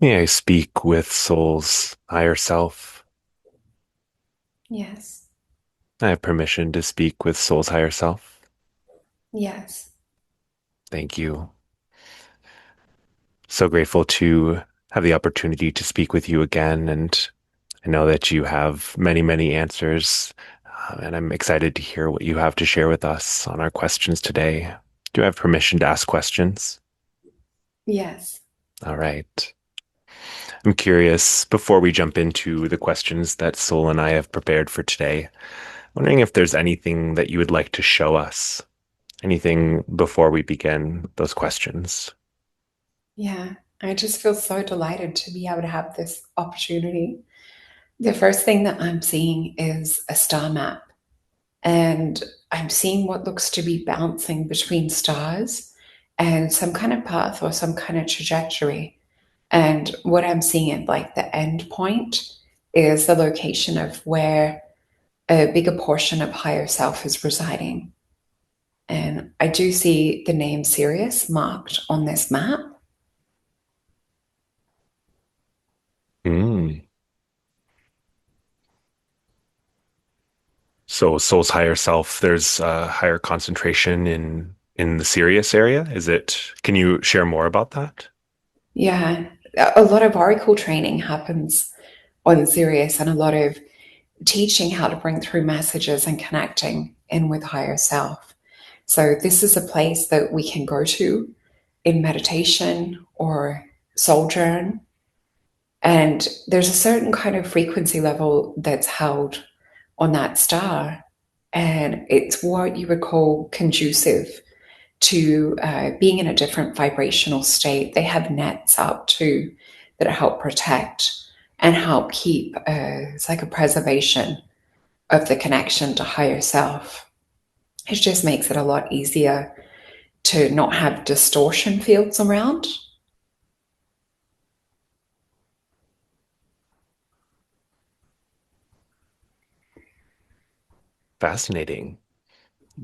May I speak with Soul's higher self? Yes. I have permission to speak with Soul's higher self. Yes. Thank you. So grateful to have the opportunity to speak with you again. And I know that you have many, many answers. And I'm excited to hear what you have to share with us on our questions today. Do I have permission to ask questions? Yes. All right. I'm curious, before we jump into the questions that Soul and I have prepared for today, wondering if there's anything that you would like to show us. Anything before we begin those questions? Yeah. I just feel so delighted to be able to have this opportunity. The first thing that I'm seeing is a star map, and I'm seeing what looks to be bouncing between stars and some kind of path or some kind of trajectory. And what I'm seeing at like the end point is the location of where a bigger portion of higher self is residing. And I do see the name Sirius marked on this map. Mm. So soul's higher self, there's a higher concentration in the Sirius area. Is it, can you share more about that? Yeah, a lot of oracle training happens on Sirius and a lot of teaching how to bring through messages and connecting in with higher self. So, this is a place that we can go to in meditation or soul journey. And there's a certain kind of frequency level that's held on that star. And it's what you would call conducive to being in a different vibrational state. They have nets up too that help protect and help keep, it's like a preservation of the connection to higher self. It just makes it a lot easier to not have distortion fields around. Fascinating.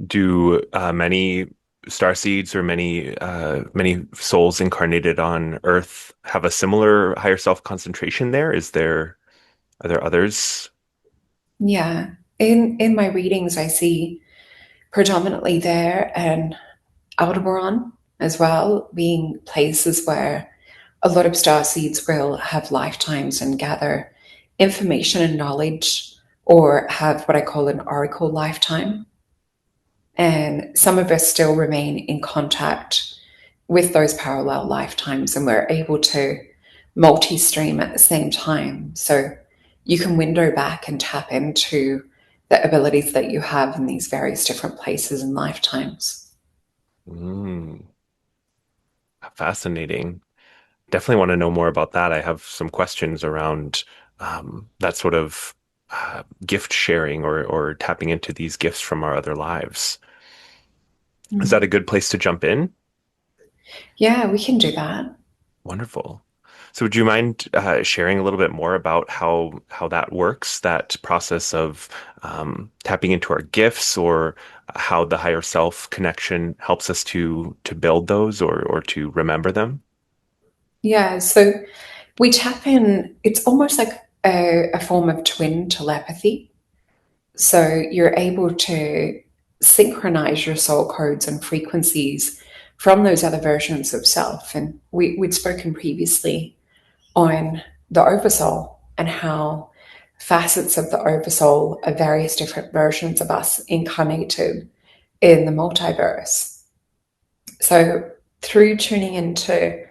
Do many star seeds or many souls incarnated on Earth have a similar higher self concentration there? Are there others? Yeah. In my readings, I see predominantly there and Aldebaran as well, being places where a lot of star seeds will have lifetimes and gather information and knowledge or have what I call an oracle lifetime. And some of us still remain in contact with those parallel lifetimes and we're able to multi stream at the same time. So you can window back and tap into the abilities that you have in these various different places and lifetimes. Mm, fascinating. Definitely want to know more about that. I have some questions around that sort of gift sharing or tapping into these gifts from our other lives. Is that a Mm. good place to jump in? Yeah, we can do that. Wonderful. So, would you mind sharing a little bit more about how that works, that process of tapping into our gifts, or how the higher self connection helps us to build those or to remember them? Yeah, so we tap in, it's almost like a form of twin telepathy. So you're able to synchronize your soul codes and frequencies from those other versions of self. And we'd spoken previously on the oversoul and how facets of the oversoul are various different versions of us incarnated in the multiverse. So through tuning into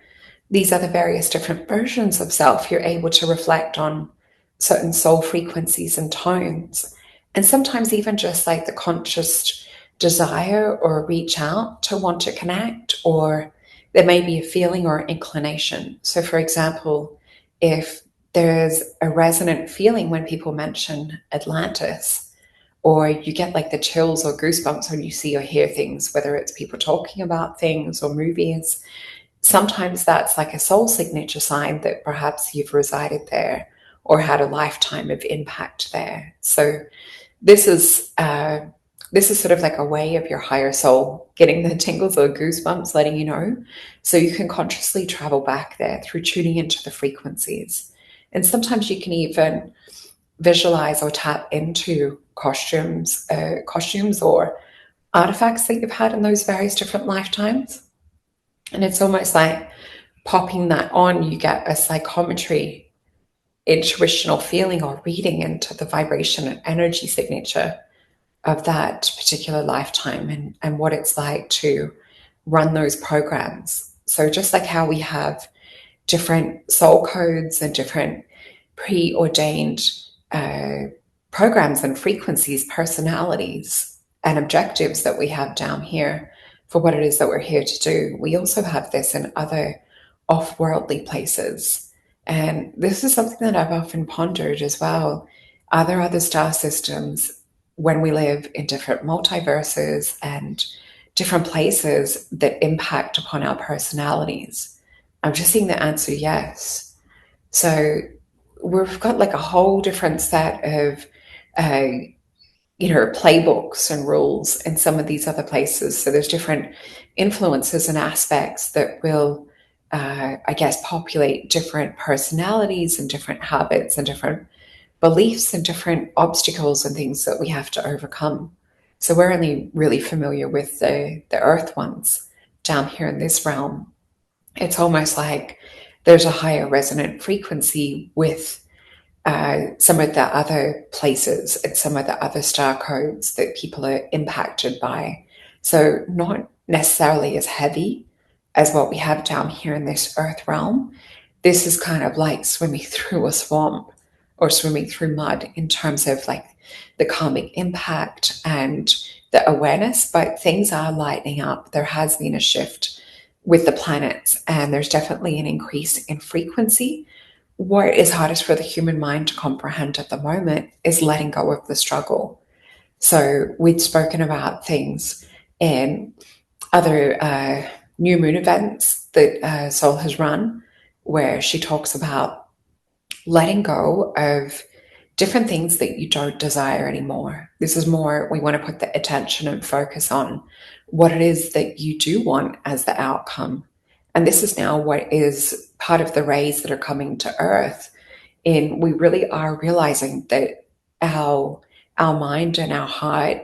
these other various different versions of self, you're able to reflect on certain soul frequencies and tones. And sometimes even just like the conscious desire or reach out to want to connect, or there may be a feeling or inclination. So, for example, if there's a resonant feeling when people mention Atlantis, or you get like the chills or goosebumps when you see or hear things, whether it's people talking about things or movies, sometimes that's like a soul signature sign that perhaps you've resided there or had a lifetime of impact there. So this is this is sort of like a way of your higher soul getting the tingles or goosebumps, letting you know. So you can consciously travel back there through tuning into the frequencies. And sometimes you can even visualize or tap into costumes or artifacts that you've had in those various different lifetimes. And it's almost like popping that on, you get a psychometry, intuitional feeling or reading into the vibration and energy signature of that particular lifetime and what it's like to run those programs. So just like how we have different soul codes and different preordained uh, programs and frequencies, personalities, and objectives that we have down here for what it is that we're here to do, we also have this in other off worldly places. And this is something that I've often pondered as well. Are there other star systems when we live in different multiverses and different places that impact upon our personalities? I'm just seeing the answer yes. So we've got like a whole different set of uh, playbooks and rules in some of these other places. So there's different influences and aspects that will, I guess, populate different personalities and different habits and different beliefs and different obstacles and things that we have to overcome. So we're only really familiar with the earth ones down here in this realm. It's almost like there's a higher resonant frequency with some of the other places and some of the other star codes that people are impacted by. So, not necessarily as heavy as what we have down here in this earth realm. This is kind of like swimming through a swamp or swimming through mud in terms of like the karmic impact and the awareness, but things are lightening up. There has been a shift with the planets, and there's definitely an increase in frequency. What is hardest for the human mind to comprehend at the moment is letting go of the struggle. So we'd spoken about things in other new moon events that Sol has run, where she talks about letting go of different things that you don't desire anymore. This is more, we want to put the attention and focus on what it is that you do want as the outcome. And this is now what is part of the rays that are coming to Earth. And we really are realizing that our our mind and our heart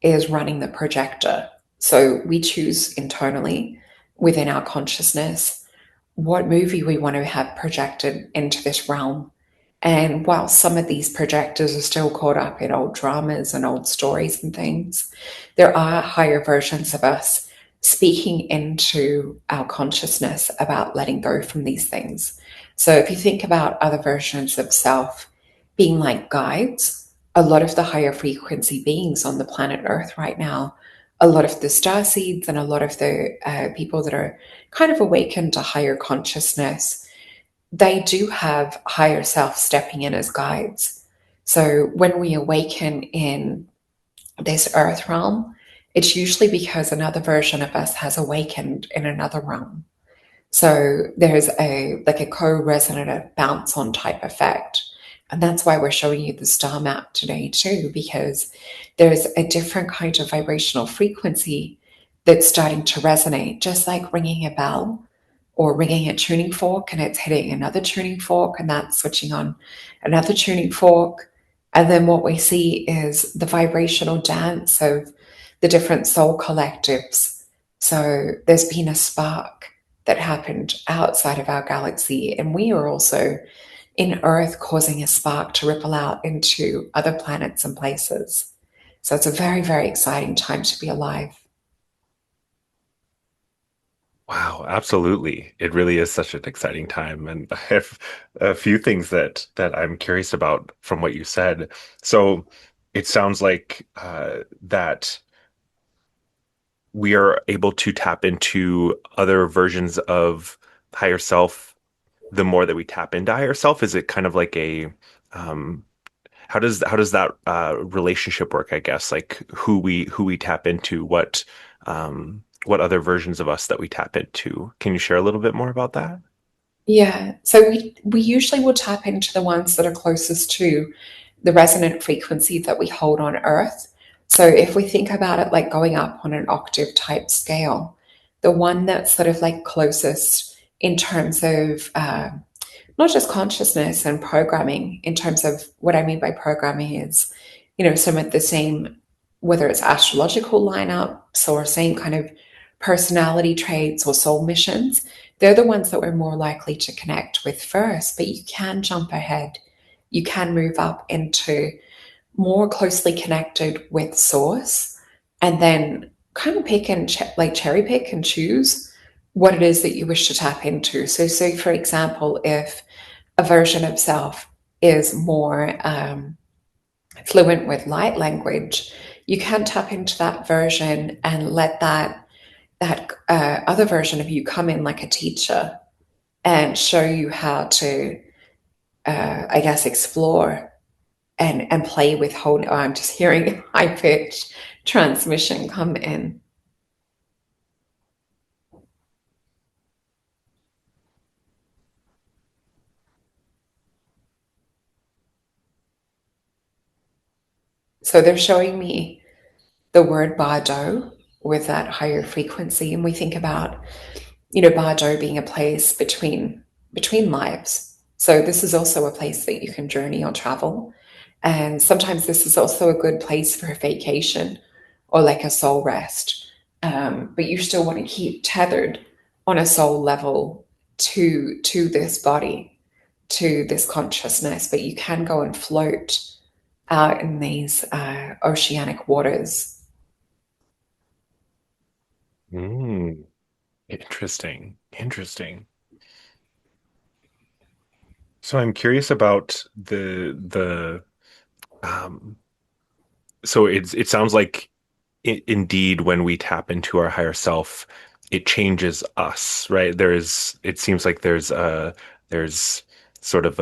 is running the projector. So we choose internally within our consciousness what movie we want to have projected into this realm. And while some of these projectors are still caught up in old dramas and old stories and things, there are higher versions of us speaking into our consciousness about letting go from these things. So if you think about other versions of self being like guides, a lot of the higher frequency beings on the planet Earth right now, a lot of the star seeds and a lot of the people that are kind of awakened to higher consciousness, they do have higher self stepping in as guides. So when we awaken in this earth realm, it's usually because another version of us has awakened in another realm. So there's a like a co-resonant bounce on type effect. And that's why we're showing you the star map today too, because there's a different kind of vibrational frequency that's starting to resonate, just like ringing a bell or ringing a tuning fork and it's hitting another tuning fork and that's switching on another tuning fork. And then what we see is the vibrational dance of the different soul collectives. So there's been a spark that happened outside of our galaxy, and we are also in Earth causing a spark to ripple out into other planets and places. So it's a very, very exciting time to be alive. Wow, absolutely. It really is such an exciting time. And I have a few things that I'm curious about from what you said. So it sounds like that we are able to tap into other versions of higher self the more that we tap into higher self. Is it kind of like a um how does that relationship work, I guess? Like who we tap into, what other versions of us that we tap into. Can you share a little bit more about that? Yeah, so we usually will tap into the ones that are closest to the resonant frequency that we hold on Earth. So if we think about it like going up on an octave type scale, the one that's sort of like closest in terms of not just consciousness and programming, in terms of what I mean by programming is, some of the same, whether it's astrological lineups or same kind of personality traits or soul missions, they're the ones that we're more likely to connect with first. But you can jump ahead. You can move up into more closely connected with source and then kind of pick and like cherry pick and choose what it is that you wish to tap into. So say for example, if a version of self is more fluent with light language, you can tap into that version and let that other version of you come in like a teacher and show you how to, I guess, explore and play with whole. Oh, I'm just hearing high pitch transmission come in. So they're showing me the word bardo with that higher frequency, and we think about bardo being a place between lives. So this is also a place that you can journey or travel, and sometimes this is also a good place for a vacation or like a soul rest. But you still want to keep tethered on a soul level to this body, to this consciousness. But you can go and float out in these oceanic waters. Mm, interesting. Interesting. So I'm curious about the um so it sounds like indeed when we tap into our higher self, it changes us, right? It seems like there's sort of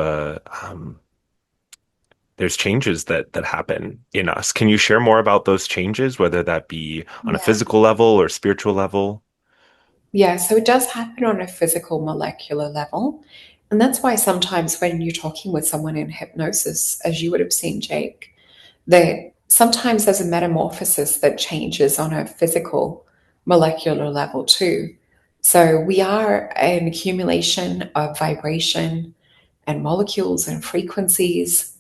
there's changes that happen in us. Can you share more about those changes, whether that be on a Yeah. physical level or spiritual level? Yeah, so it does happen on a physical molecular level. And that's why sometimes when you're talking with someone in hypnosis, as you would have seen, Jake, that sometimes there's a metamorphosis that changes on a physical molecular level too. So we are an accumulation of vibration and molecules and frequencies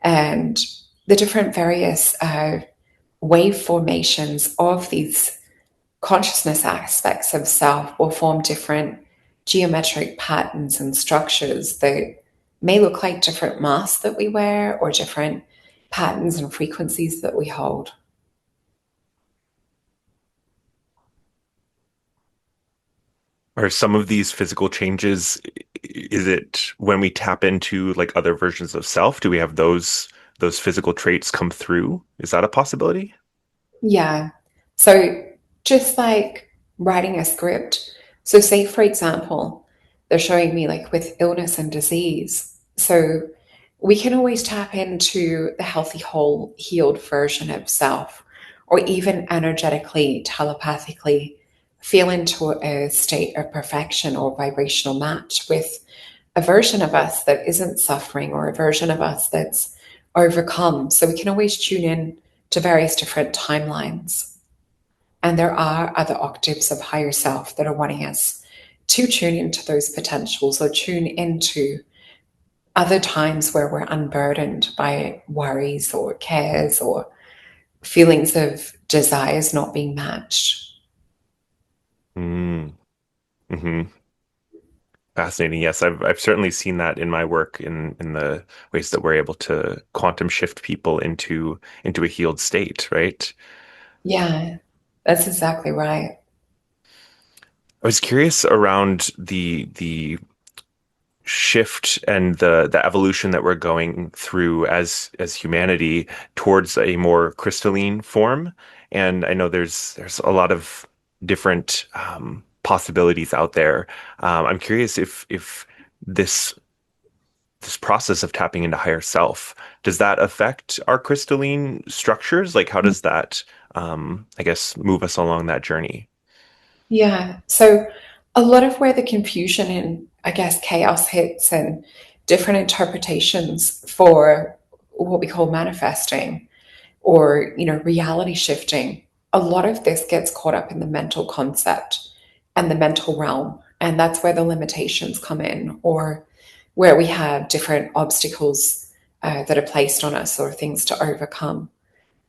and the different various wave formations of these consciousness aspects of self will form different geometric patterns and structures that may look like different masks that we wear or different patterns and frequencies that we hold. Are some of these physical changes, is it when we tap into like other versions of self, do we have those physical traits come through? Is that a possibility? Yeah. So just like writing a script. So say for example, they're showing me like with illness and disease. So we can always tap into the healthy, whole, healed version of self, or even energetically, telepathically feel into a state of perfection or vibrational match with a version of us that isn't suffering or a version of us that's overcome. So we can always tune in to various different timelines. And there are other octaves of higher self that are wanting us to tune into those potentials or tune into other times where we're unburdened by worries or cares or feelings of desires not being matched. Mm, hmm. Fascinating. Yes, I've certainly seen that in my work in the ways that we're able to quantum shift people into a healed state, right? Yeah, that's exactly right. I was curious around the shift and the evolution that we're going through as humanity towards a more crystalline form. And I know there's a lot of different possibilities out there. I'm curious if this process of tapping into higher self, does that affect our crystalline structures? Like how does that I guess move us along that journey? Yeah. So a lot of where the confusion and I guess chaos hits and different interpretations for what we call manifesting or, reality shifting. A lot of this gets caught up in the mental concept and the mental realm. And that's where the limitations come in, or where we have different obstacles that are placed on us or things to overcome.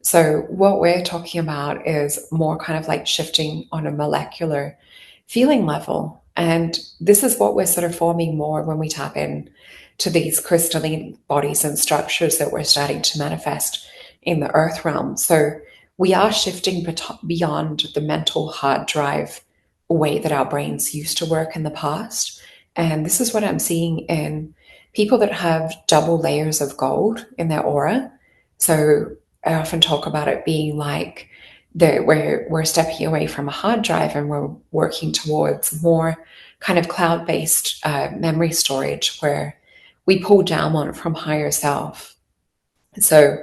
So, what we're talking about is more kind of like shifting on a molecular feeling level. And this is what we're sort of forming more when we tap in to these crystalline bodies and structures that we're starting to manifest in the earth realm. So, we are shifting beyond the mental hard drive way that our brains used to work in the past. And this is what I'm seeing in people that have double layers of gold in their aura. So, I often talk about it being like that we're stepping away from a hard drive and we're working towards more kind of cloud-based memory storage where we pull down on it from higher self. So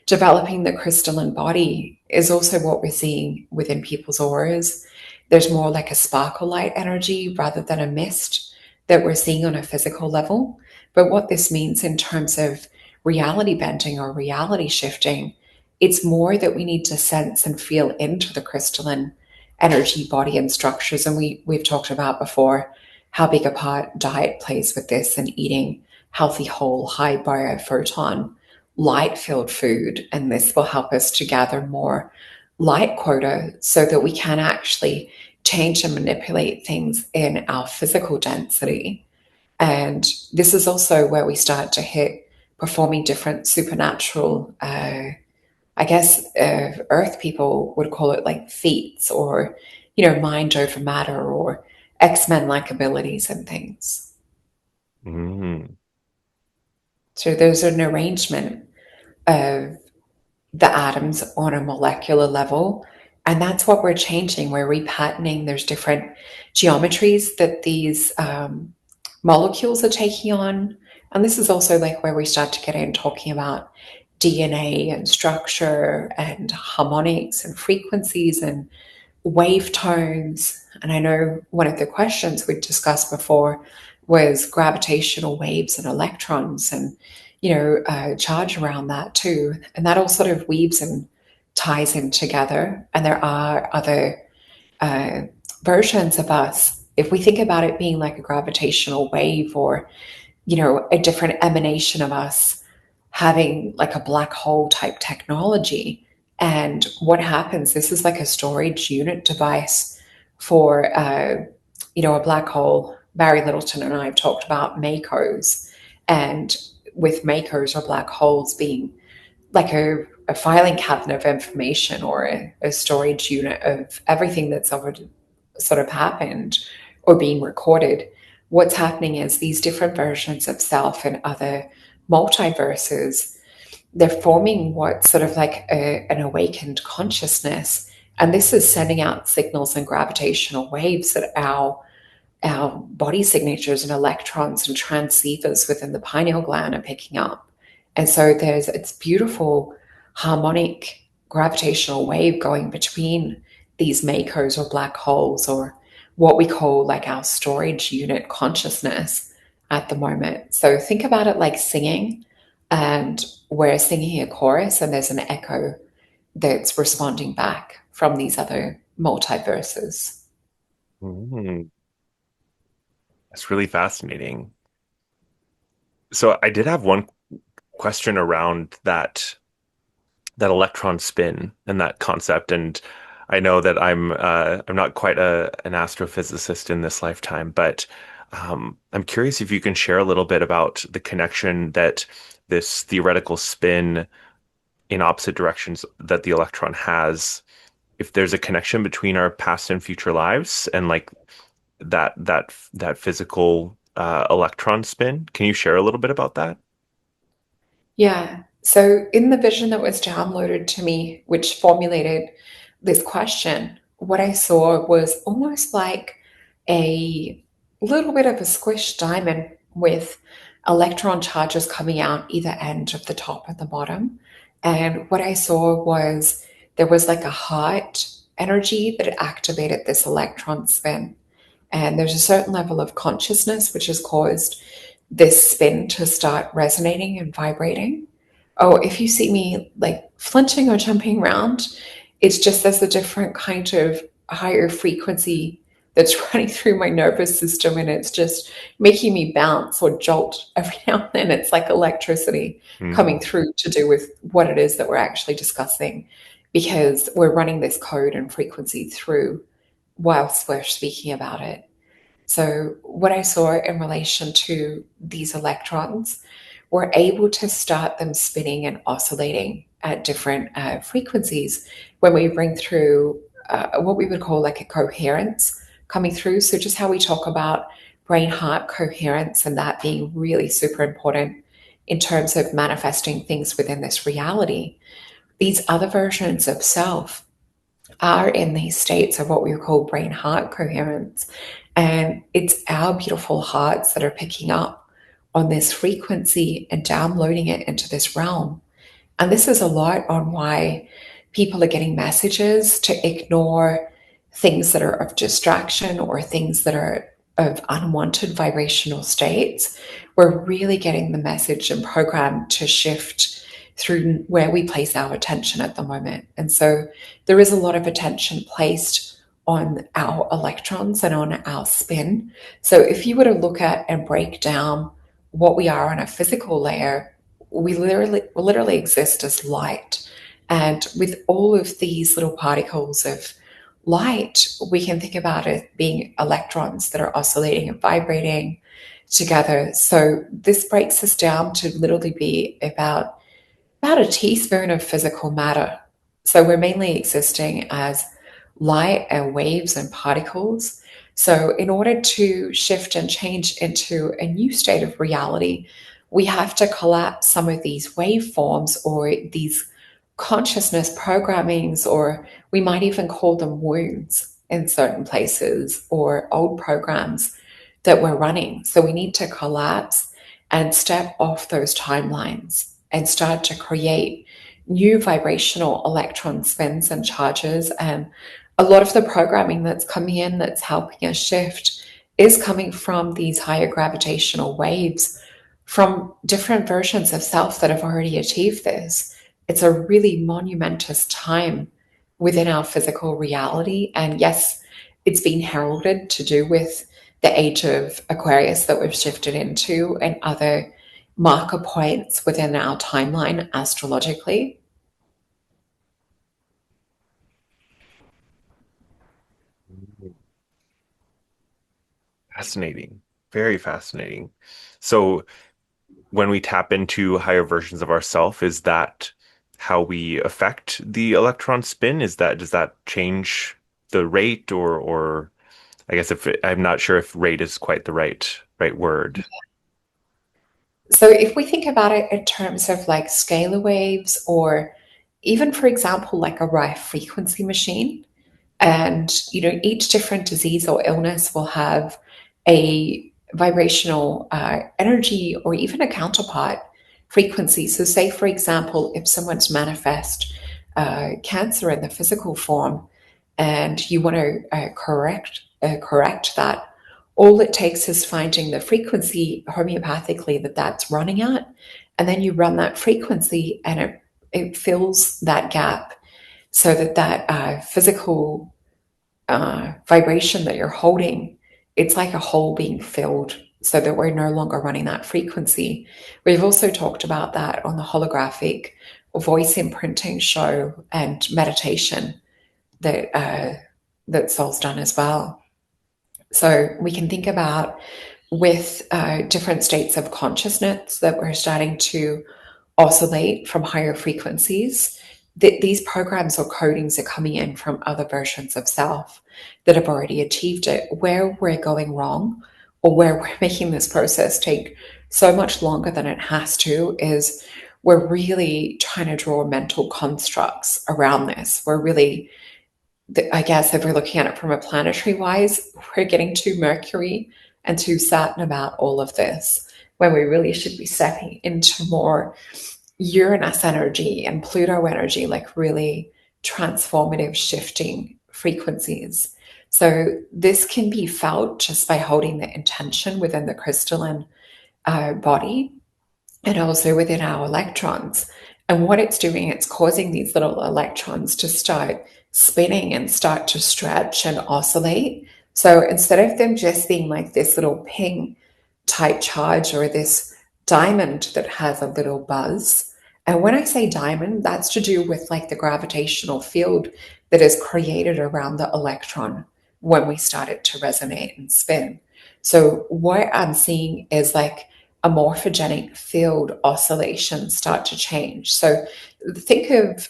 developing the crystalline body is also what we're seeing within people's auras. There's more like a sparkle light energy rather than a mist that we're seeing on a physical level. But what this means in terms of reality bending or reality shifting, it's more that we need to sense and feel into the crystalline energy, body, and structures. And we've talked about before how big a part diet plays with this, and eating healthy, whole, high biophoton light filled food. And this will help us to gather more light quota so that we can actually change and manipulate things in our physical density. And this is also where we start to hit performing different supernatural, earth people would call it like feats, or, mind over matter, or X-Men like abilities and things. Mm. So there's an arrangement of the atoms on a molecular level. And that's what we're changing. We're repatterning. There's different geometries that these molecules are taking on. And this is also like where we start to get in talking about DNA and structure and harmonics and frequencies and wave tones. And I know one of the questions we discussed before was gravitational waves and electrons, and charge around that too. And that all sort of weaves and ties in together. And there are other uh, versions of us. If we think about it being like a gravitational wave, or a different emanation of us having like a black hole type technology. And what happens, this is like a storage unit device for, a black hole. Barry Littleton and I have talked about MACOs, and with MACOs or black holes being like a filing cabinet of information, or a storage unit of everything that's already sort of happened or being recorded. What's happening is these different versions of self and other multiverses, they're forming what's sort of like an awakened consciousness. And this is sending out signals and gravitational waves that our body signatures and electrons and transceivers within the pineal gland are picking up. And so there's it's beautiful harmonic gravitational wave going between these makos or black holes, or what we call like our storage unit consciousness at the moment. So think about it like singing, and we're singing a chorus and there's an echo that's responding back from these other multiverses. Mm. That's really fascinating. So I did have one question around that electron spin and that concept. And I know that I'm not quite an astrophysicist in this lifetime, but I'm curious if you can share a little bit about the connection that this theoretical spin in opposite directions that the electron has, if there's a connection between our past and future lives, and like that physical electron spin. Can you share a little bit about that? Yeah. So, in the vision that was downloaded to me, which formulated this question, what I saw was almost like a little bit of a squished diamond with electron charges coming out either end of the top and the bottom. And what I saw was there was like a heart energy that activated this electron spin. And there's a certain level of consciousness which has caused this spin to start resonating and vibrating oh, if you see me like flinching or jumping around, it's just there's a different kind of higher frequency that's running through my nervous system, and it's just making me bounce or jolt every now and then. It's like electricity coming Mm. through to do with what it is that we're actually discussing, because we're running this code and frequency through whilst we're speaking about it. So, what I saw in relation to these electrons, we're able to start them spinning and oscillating at different frequencies when we bring through what we would call like a coherence coming through. So, just how we talk about brain heart coherence and that being really super important in terms of manifesting things within this reality. These other versions of self are in these states of what we call brain heart coherence. And it's our beautiful hearts that are picking up on this frequency and downloading it into this realm. And this is a lot on why people are getting messages to ignore things that are of distraction or things that are of unwanted vibrational states. We're really getting the message and program to shift through where we place our attention at the moment. And so there is a lot of attention placed on our electrons and on our spin. So if you were to look at and break down what we are on a physical layer, we literally exist as light. And with all of these little particles of light, we can think about it being electrons that are oscillating and vibrating together. So this breaks us down to literally be about a teaspoon of physical matter. So we're mainly existing as light and waves and particles. So, in order to shift and change into a new state of reality, we have to collapse some of these waveforms or these consciousness programmings, or we might even call them wounds in certain places, or old programs that we're running. So, we need to collapse and step off those timelines and start to create new vibrational electron spins and charges. And a lot of the programming that's coming in that's helping us shift is coming from these higher gravitational waves from different versions of self that have already achieved this. It's a really monumentous time within our physical reality. And yes, it's been heralded to do with the age of Aquarius that we've shifted into and other marker points within our timeline astrologically. Fascinating. Very fascinating. So when we tap into higher versions of ourself, is that how we affect the electron spin? Is that does that change the rate or I guess if I'm not sure if rate is quite the right word. So if we think about it in terms of like scalar waves, or even for example like a Rife frequency machine, and each different disease or illness will have a vibrational energy or even a counterpart frequency. So say for example, if someone's manifest cancer in the physical form and you want to correct that, all it takes is finding the frequency homeopathically that that's running at, and then you run that frequency and it fills that gap, so that physical vibration that you're holding, it's like a hole being filled, so that we're no longer running that frequency. We've also talked about that on the holographic voice imprinting show and meditation that Sol's done as well. So we can think about with different states of consciousness that we're starting to oscillate from higher frequencies, that these programs or codings are coming in from other versions of self that have already achieved it. Where we're going wrong, or where we're making this process take so much longer than it has to, is we're really trying to draw mental constructs around this. We're really, I guess, if we're looking at it from a planetary wise, we're getting too Mercury and too Saturn about all of this, when we really should be stepping into more Uranus energy and Pluto energy, like really transformative, shifting frequencies. So this can be felt just by holding the intention within the crystalline body, and also within our electrons. And what it's doing, it's causing these little electrons to start spinning and start to stretch and oscillate. So instead of them just being like this little ping type charge or this diamond that has a little buzz, and when I say diamond, that's to do with like the gravitational field that is created around the electron when we start it to resonate and spin. So what I'm seeing is like a morphogenic field oscillation start to change. So think of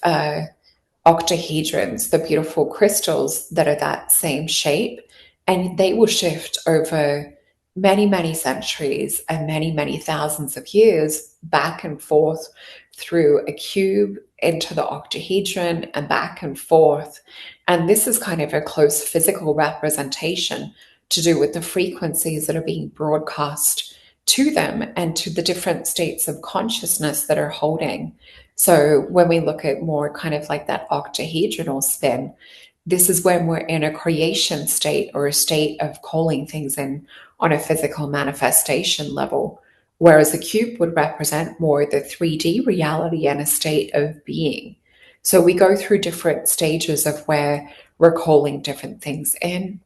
octahedrons, the beautiful crystals that are that same shape, and they will shift over many, many centuries and many, many thousands of years back and forth through a cube into the octahedron and back and forth. And this is kind of a close physical representation to do with the frequencies that are being broadcast to them and to the different states of consciousness that are holding. So when we look at more kind of like that octahedral spin, this is when we're in a creation state or a state of calling things in on a physical manifestation level. Whereas a cube would represent more the 3D reality and a state of being. So we go through different stages of where we're calling different things in,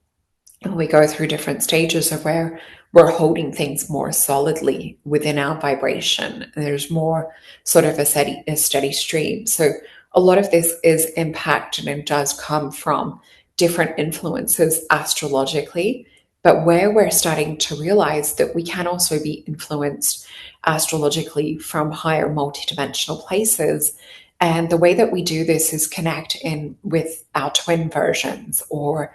and we go through different stages of where we're holding things more solidly within our vibration. And there's more sort of a steady stream. So a lot of this is impacted and does come from different influences astrologically. But where we're starting to realize that we can also be influenced astrologically from higher multidimensional places. And the way that we do this is connect in with our twin versions or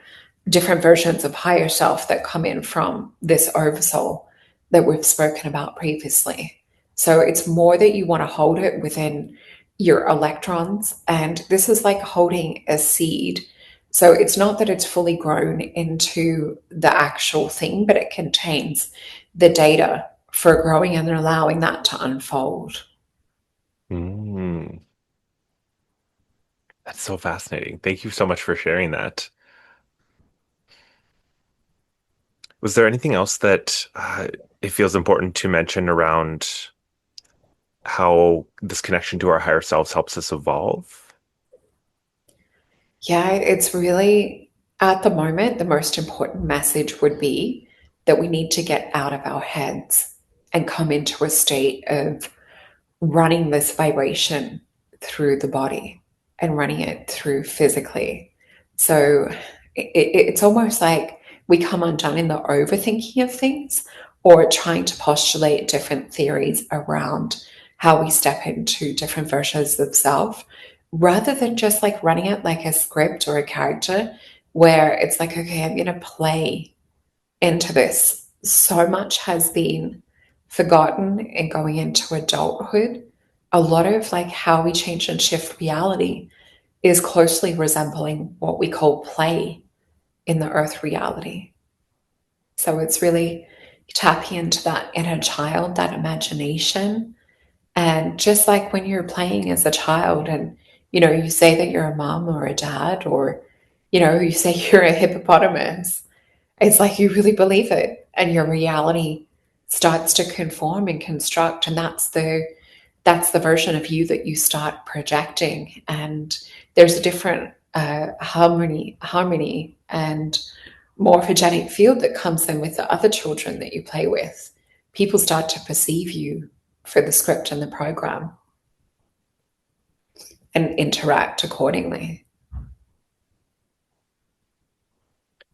different versions of higher self that come in from this oversoul that we've spoken about previously. So it's more that you want to hold it within your electrons. And this is like holding a seed. So it's not that it's fully grown into the actual thing, but it contains the data for growing and allowing that to unfold. Mm, that's so fascinating. Thank you so much for sharing that. Was there anything else that it feels important to mention around how this connection to our higher selves helps us evolve? Yeah, it's really at the moment, the most important message would be that we need to get out of our heads and come into a state of running this vibration through the body and running it through physically. So it's almost like we come undone in the overthinking of things or trying to postulate different theories around how we step into different versions of self rather than just like running it like a script or a character where it's like, okay, I'm going to play into this. So much has been forgotten in going into adulthood. A lot of like how we change and shift reality is closely resembling what we call play in the earth reality. So it's really tapping into that inner child, that imagination. And just like when you're playing as a child and, you say that you're a mom or a dad, or, you say you're a hippopotamus, it's like you really believe it and your reality starts to conform and construct. And that's the version of you that you start projecting. And there's a different harmony and morphogenic field that comes in with the other children that you play with. People start to perceive you for the script and the program and interact accordingly.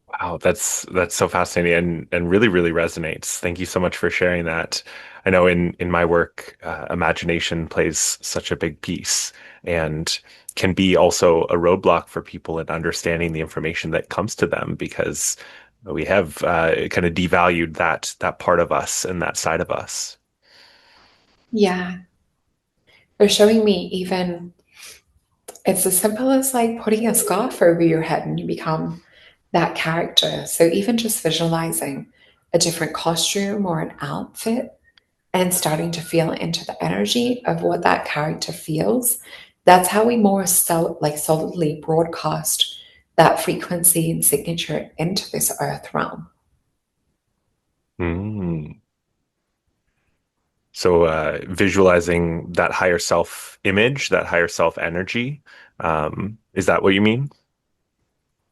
Wow, that's so fascinating and really, really resonates. Thank you so much for sharing that. I know in my work, imagination plays such a big piece and can be also a roadblock for people in understanding the information that comes to them because we have kind of devalued that part of us and that side of us. Yeah. They're showing me even it's as simple as like putting a scarf over your head and you become that character. So even just visualizing a different costume or an outfit and starting to feel into the energy of what that character feels, that's how we more solidly broadcast that frequency and signature into this earth realm. Mm. So visualizing that higher self image, that higher self energy, is that what you mean?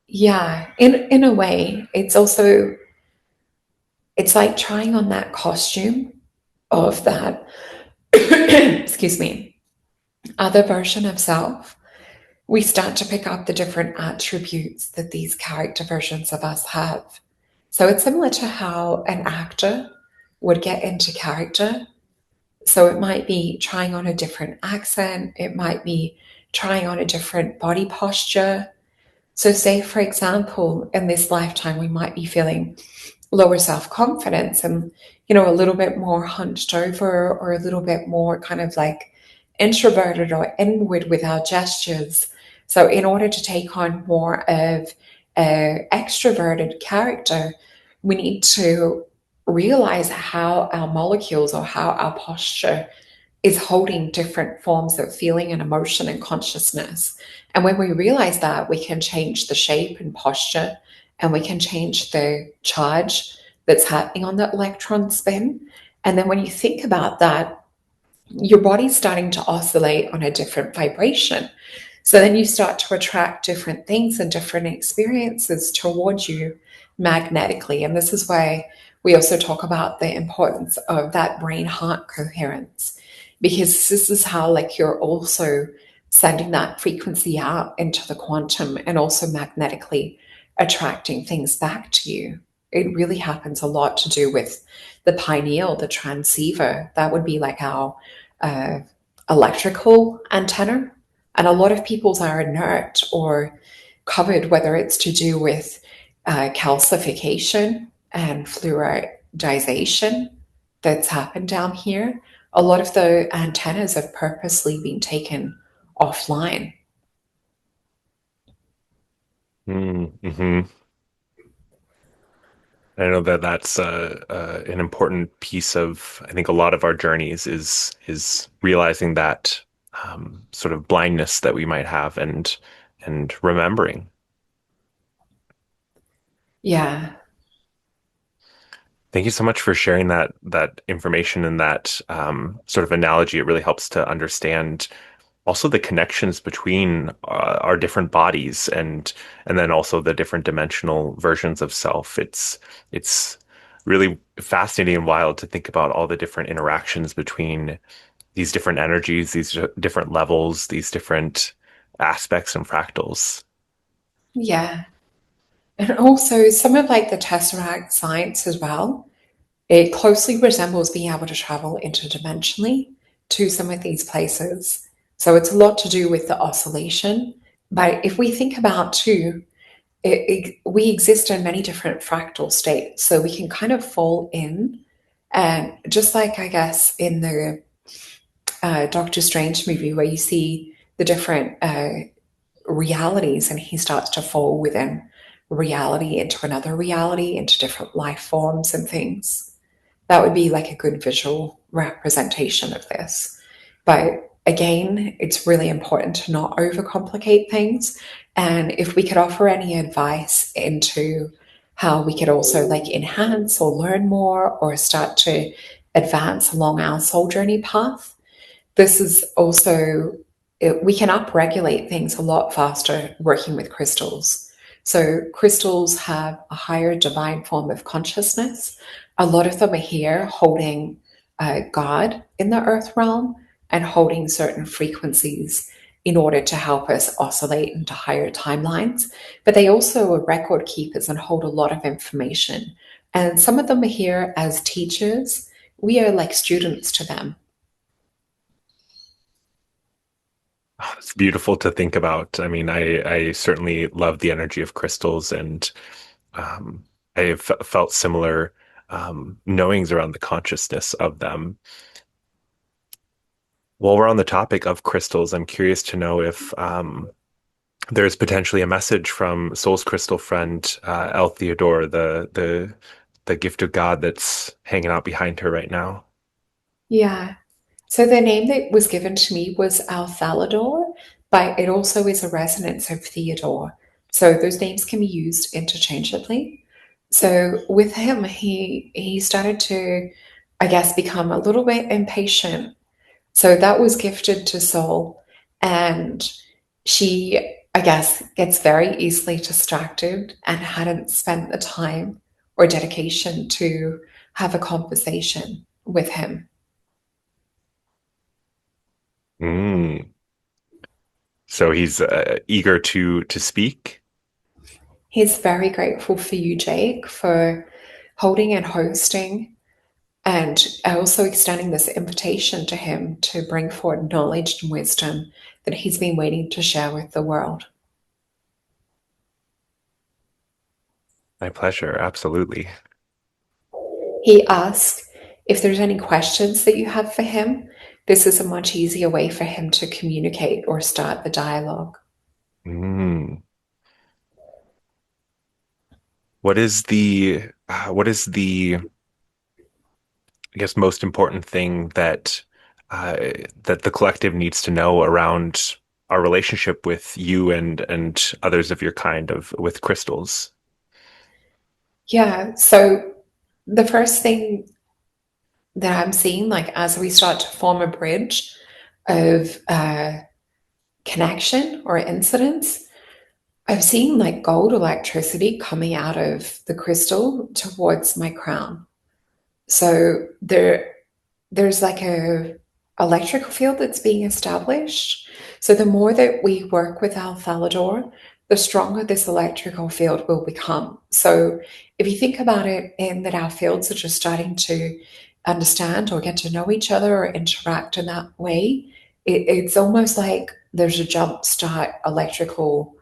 Yeah, in a way, it's like trying on that costume of that excuse me, other version of self. We start to pick up the different attributes that these character versions of us have. So it's similar to how an actor would get into character. So it might be trying on a different accent, it might be trying on a different body posture. So, say, for example, in this lifetime, we might be feeling lower self confidence and, a little bit more hunched over or a little bit more kind of like introverted or inward with our gestures. So, in order to take on more of an extroverted character, we need to realize how our molecules or how our posture is holding different forms of feeling and emotion and consciousness. And when we realize that, we can change the shape and posture and we can change the charge that's happening on the electron spin. And then when you think about that, your body's starting to oscillate on a different vibration. So then you start to attract different things and different experiences towards you magnetically. And this is why we also talk about the importance of that brain heart coherence, because this is how, like, you're also sending that frequency out into the quantum and also magnetically attracting things back to you. It really happens a lot to do with the pineal, the transceiver. That would be like our uh, electrical antenna. And a lot of people's are inert or covered, whether it's to do with calcification and fluoridization that's happened down here. A lot of the antennas have purposely been taken offline. Mm-hmm. I know that that's an important piece of, I think, a lot of our journeys is realizing that sort of blindness that we might have and remembering. Yeah. Thank you so much for sharing that information and that sort of analogy. It really helps to understand also the connections between our different bodies and then also the different dimensional versions of self. It's really fascinating and wild to think about all the different interactions between these different energies, these different levels, these different aspects and fractals. Yeah. And also some of like the tesseract science as well. It closely resembles being able to travel interdimensionally to some of these places. So it's a lot to do with the oscillation. But if we think about too, we exist in many different fractal states. So we can kind of fall in, and just like I guess in the Doctor Strange movie, where you see the different realities and he starts to fall within reality into another reality, into different life forms and things. That would be like a good visual representation of this. But again, it's really important to not overcomplicate things. And if we could offer any advice into how we could also like enhance or learn more or start to advance along our soul journey path, this is also, we can upregulate things a lot faster working with crystals. So crystals have a higher divine form of consciousness. A lot of them are here holding God in the earth realm and holding certain frequencies in order to help us oscillate into higher timelines. But they also are record keepers and hold a lot of information. And some of them are here as teachers. We are like students to them. Oh, it's beautiful to think about. I mean, I certainly love the energy of crystals, and um, I've felt similar knowings around the consciousness of them. While we're on the topic of crystals, I'm curious to know if there's potentially a message from Soul's crystal friend El Theodore, the gift of God that's hanging out behind her right now. Yeah. So the name that was given to me was Theledore, but it also is a resonance of Theodore. So those names can be used interchangeably. So with him, he started to I guess, become a little bit impatient. So that was gifted to Sol. And she, I guess, gets very easily distracted and hadn't spent the time or dedication to have a conversation with him. Mm. So he's eager to speak. He's very grateful for you, Jake, for holding and hosting, and also extending this invitation to him to bring forward knowledge and wisdom that he's been waiting to share with the world. My pleasure, absolutely. He asks if there's any questions that you have for him. This is a much easier way for him to communicate or start the dialogue. Mm. What is the I guess most important thing uh, that the collective needs to know around our relationship with you and others of your kind of with crystals? Yeah, so the first thing that I'm seeing, like as we start to form a bridge of connection or incidents, I've seen like gold electricity coming out of the crystal towards my crown. So there's like a electrical field that's being established. So the more that we work with our Theledore, the stronger this electrical field will become. So if you think about it, in that our fields are just starting to understand or get to know each other or interact in that way, it's almost like there's a jump start electrical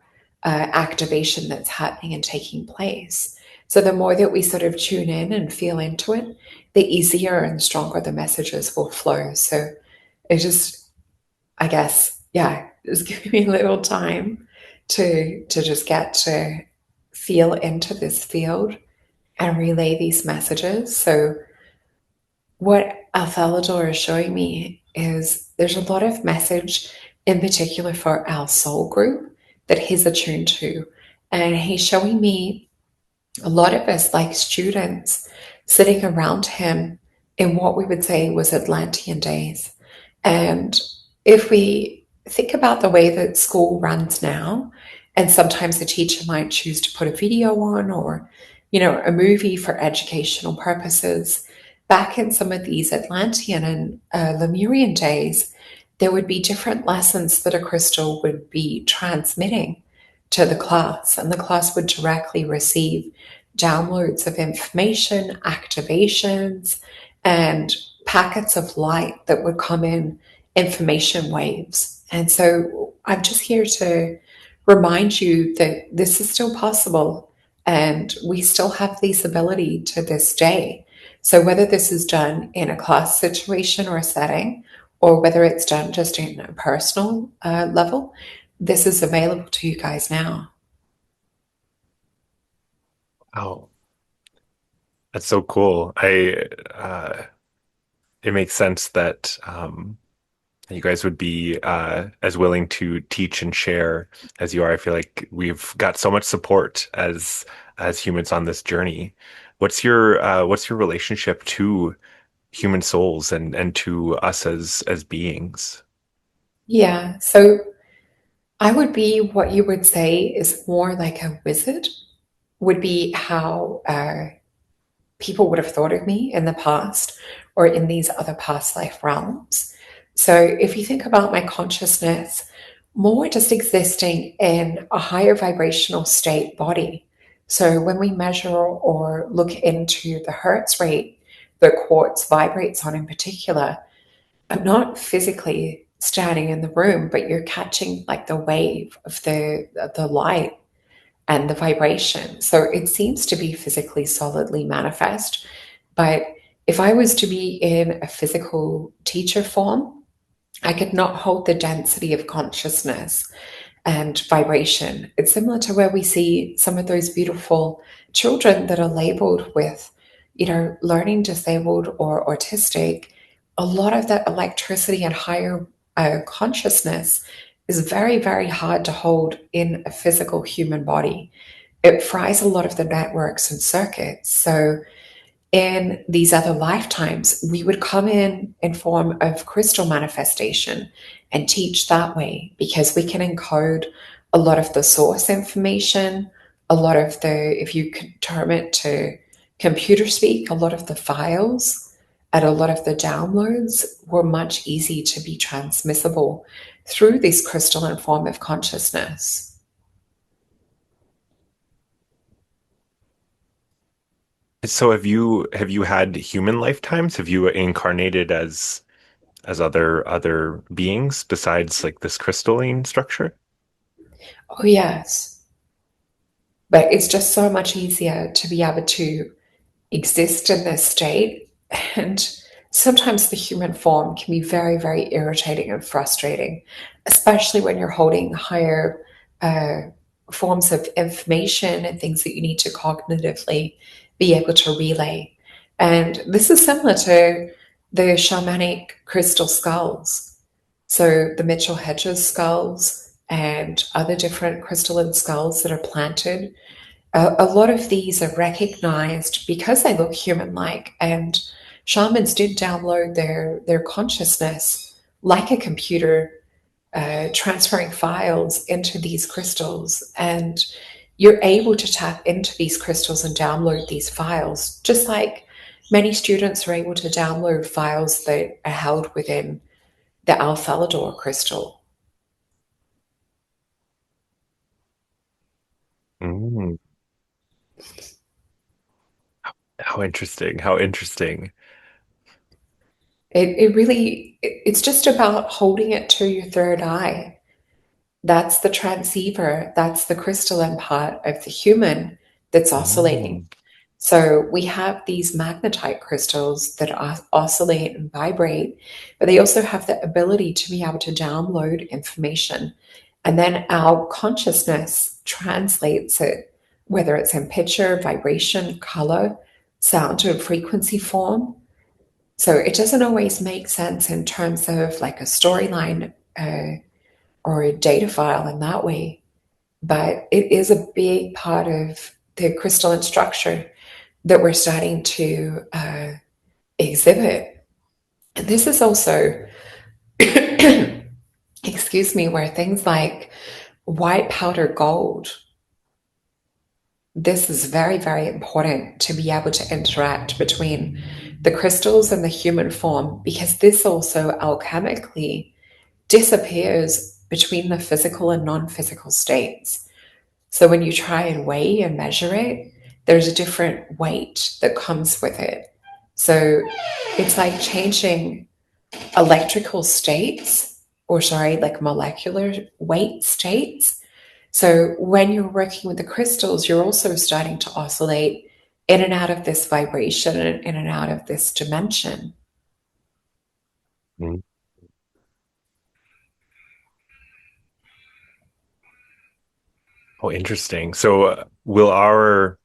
activation that's happening and taking place. So the more that we sort of tune in and feel into it, the easier and stronger the messages will flow. So it just, I guess, yeah, just give me a little time to just get to feel into this field and relay these messages. So what Alphalador is showing me is there's a lot of message in particular for our soul group that he's attuned to. And he's showing me a lot of us, like students, sitting around him in what we would say was Atlantean days. And if we think about the way that school runs now, and sometimes the teacher might choose to put a video on or, a movie for educational purposes, back in some of these Atlantean and Lemurian days, there would be different lessons that a crystal would be transmitting to the class, and the class would directly receive downloads of information, activations, and packets of light that would come in information waves. And so I'm just here to remind you that this is still possible and we still have this ability to this day. So whether this is done in a class situation or a setting, or whether it's done just in a personal level, this is available to you guys now. Oh, that's so cool. It makes sense that you guys would be as willing to teach and share as you are. I feel like we've got so much support as humans on this journey. What's your relationship to human souls and to us as beings? Yeah, so I would be what you would say is more like a wizard, would be how people would have thought of me in the past or in these other past life realms. So if you think about my consciousness, more just existing in a higher vibrational state body. So when we measure or look into the hertz rate that quartz vibrates on in particular, I'm not physically standing in the room, but you're catching like the wave of the light and the vibration. So it seems to be physically solidly manifest. But if I was to be in a physical teacher form, I could not hold the density of consciousness and vibration. It's similar to where we see some of those beautiful children that are labeled with, learning disabled or autistic. A lot of that electricity and higher consciousness is very, very hard to hold in a physical human body. It fries a lot of the networks and circuits. So in these other lifetimes, we would come in form of crystal manifestation and teach that way because we can encode a lot of the source information, a lot of the, if you could term it to computer speak, a lot of the files and a lot of the downloads were much easier to be transmissible through this crystalline form of consciousness. So have you had human lifetimes? Have you incarnated as other beings besides like this crystalline structure? Oh, yes. But it's just so much easier to be able to exist in this state. And sometimes the human form can be very, very irritating and frustrating, especially when you're holding higher uh, forms of information and things that you need to cognitively be able to relay. And this is similar to the shamanic crystal skulls. So the Mitchell Hedges skulls and other different crystalline skulls that are planted, a lot of these are recognized because they look human-like, and shamans did download their consciousness like a computer, transferring files into these crystals, and you're able to tap into these crystals and download these files, just like many students are able to download files that are held within the Theledore crystal. Mm, how interesting. How interesting. It really, it's just about holding it to your third eye. That's the transceiver, that's the crystalline part of the human that's oscillating. Mm, So we have these magnetite crystals that oscillate and vibrate, but they also have the ability to be able to download information. And then our consciousness translates it, whether it's in picture, vibration, color, sound, or frequency form. So it doesn't always make sense in terms of like a storyline or a data file in that way, but it is a big part of the crystalline structure that we're starting to exhibit. And this is also, excuse me, where things like white powder gold, this is very, very important to be able to interact between the crystals and the human form, because this also alchemically disappears between the physical and non-physical states. So when you try and weigh and measure it, there's a different weight that comes with it. So it's like changing electrical states, or sorry, like molecular weight states. So when you're working with the crystals, you're also starting to oscillate in and out of this vibration and in and out of this dimension. mm. Oh, interesting. So will our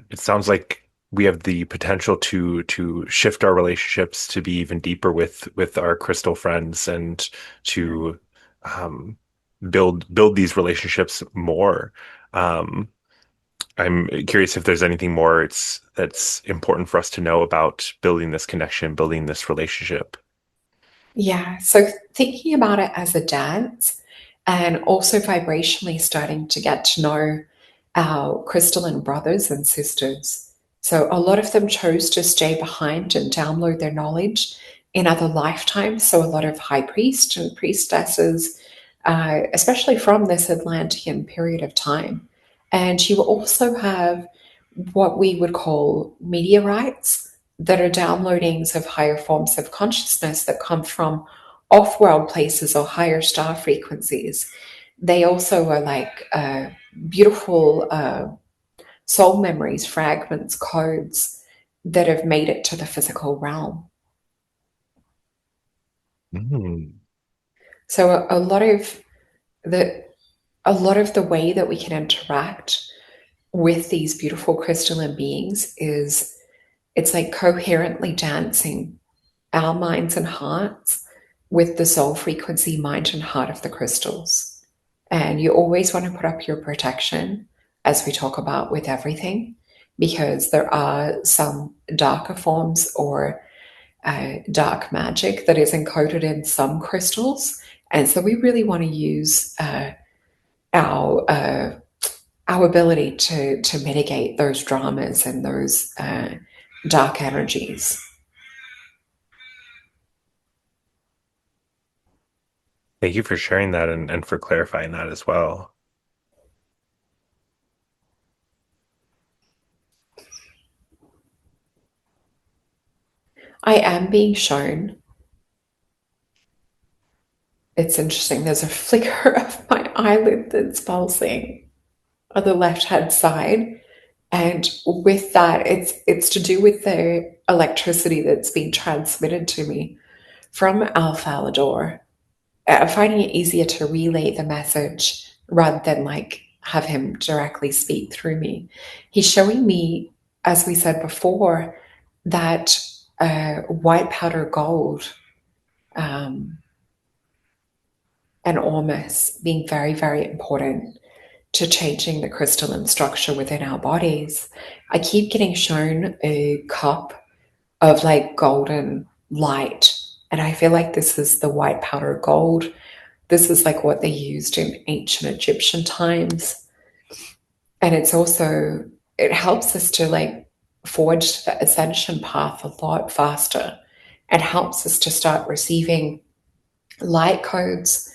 it sounds like we have the potential to shift our relationships to be even deeper with our crystal friends and to um, build these relationships more. Um, I'm curious if there's anything more that's important for us to know about building this connection, building this relationship. Yeah, so thinking about it as a dance and also vibrationally starting to get to know our crystalline brothers and sisters. So a lot of them chose to stay behind and download their knowledge in other lifetimes. So a lot of high priests and priestesses, especially from this Atlantean period of time. And you also have what we would call meteorites that are downloadings of higher forms of consciousness that come from off world places or higher star frequencies. They also are like beautiful soul memories, fragments, codes that have made it to the physical realm. Mm. So the a lot of the way that we can interact with these beautiful crystalline beings is it's like coherently dancing our minds and hearts with the soul frequency, mind, and heart of the crystals. And you always want to put up your protection, as we talk about with everything. because there are some darker forms or dark magic that is encoded in some crystals. And so we really want to use our our ability to mitigate those dramas and those dark energies. Thank you for sharing that and for clarifying that as well. I am being shown. It's interesting. There's a flicker of my eyelid that's pulsing on the left hand side. And with that, it's to do with the electricity that's being transmitted to me from our Theledore. I'm finding it easier to relay the message rather than like have him directly speak through me. He's showing me, as we said before, that white powder gold um, and ormus being very, very important to changing the crystalline structure within our bodies. I keep getting shown a cup of like golden light, and I feel like this is the white powder gold. This is like what they used in ancient Egyptian times. And it's also, it helps us to like forge the ascension path a lot faster and helps us to start receiving light codes.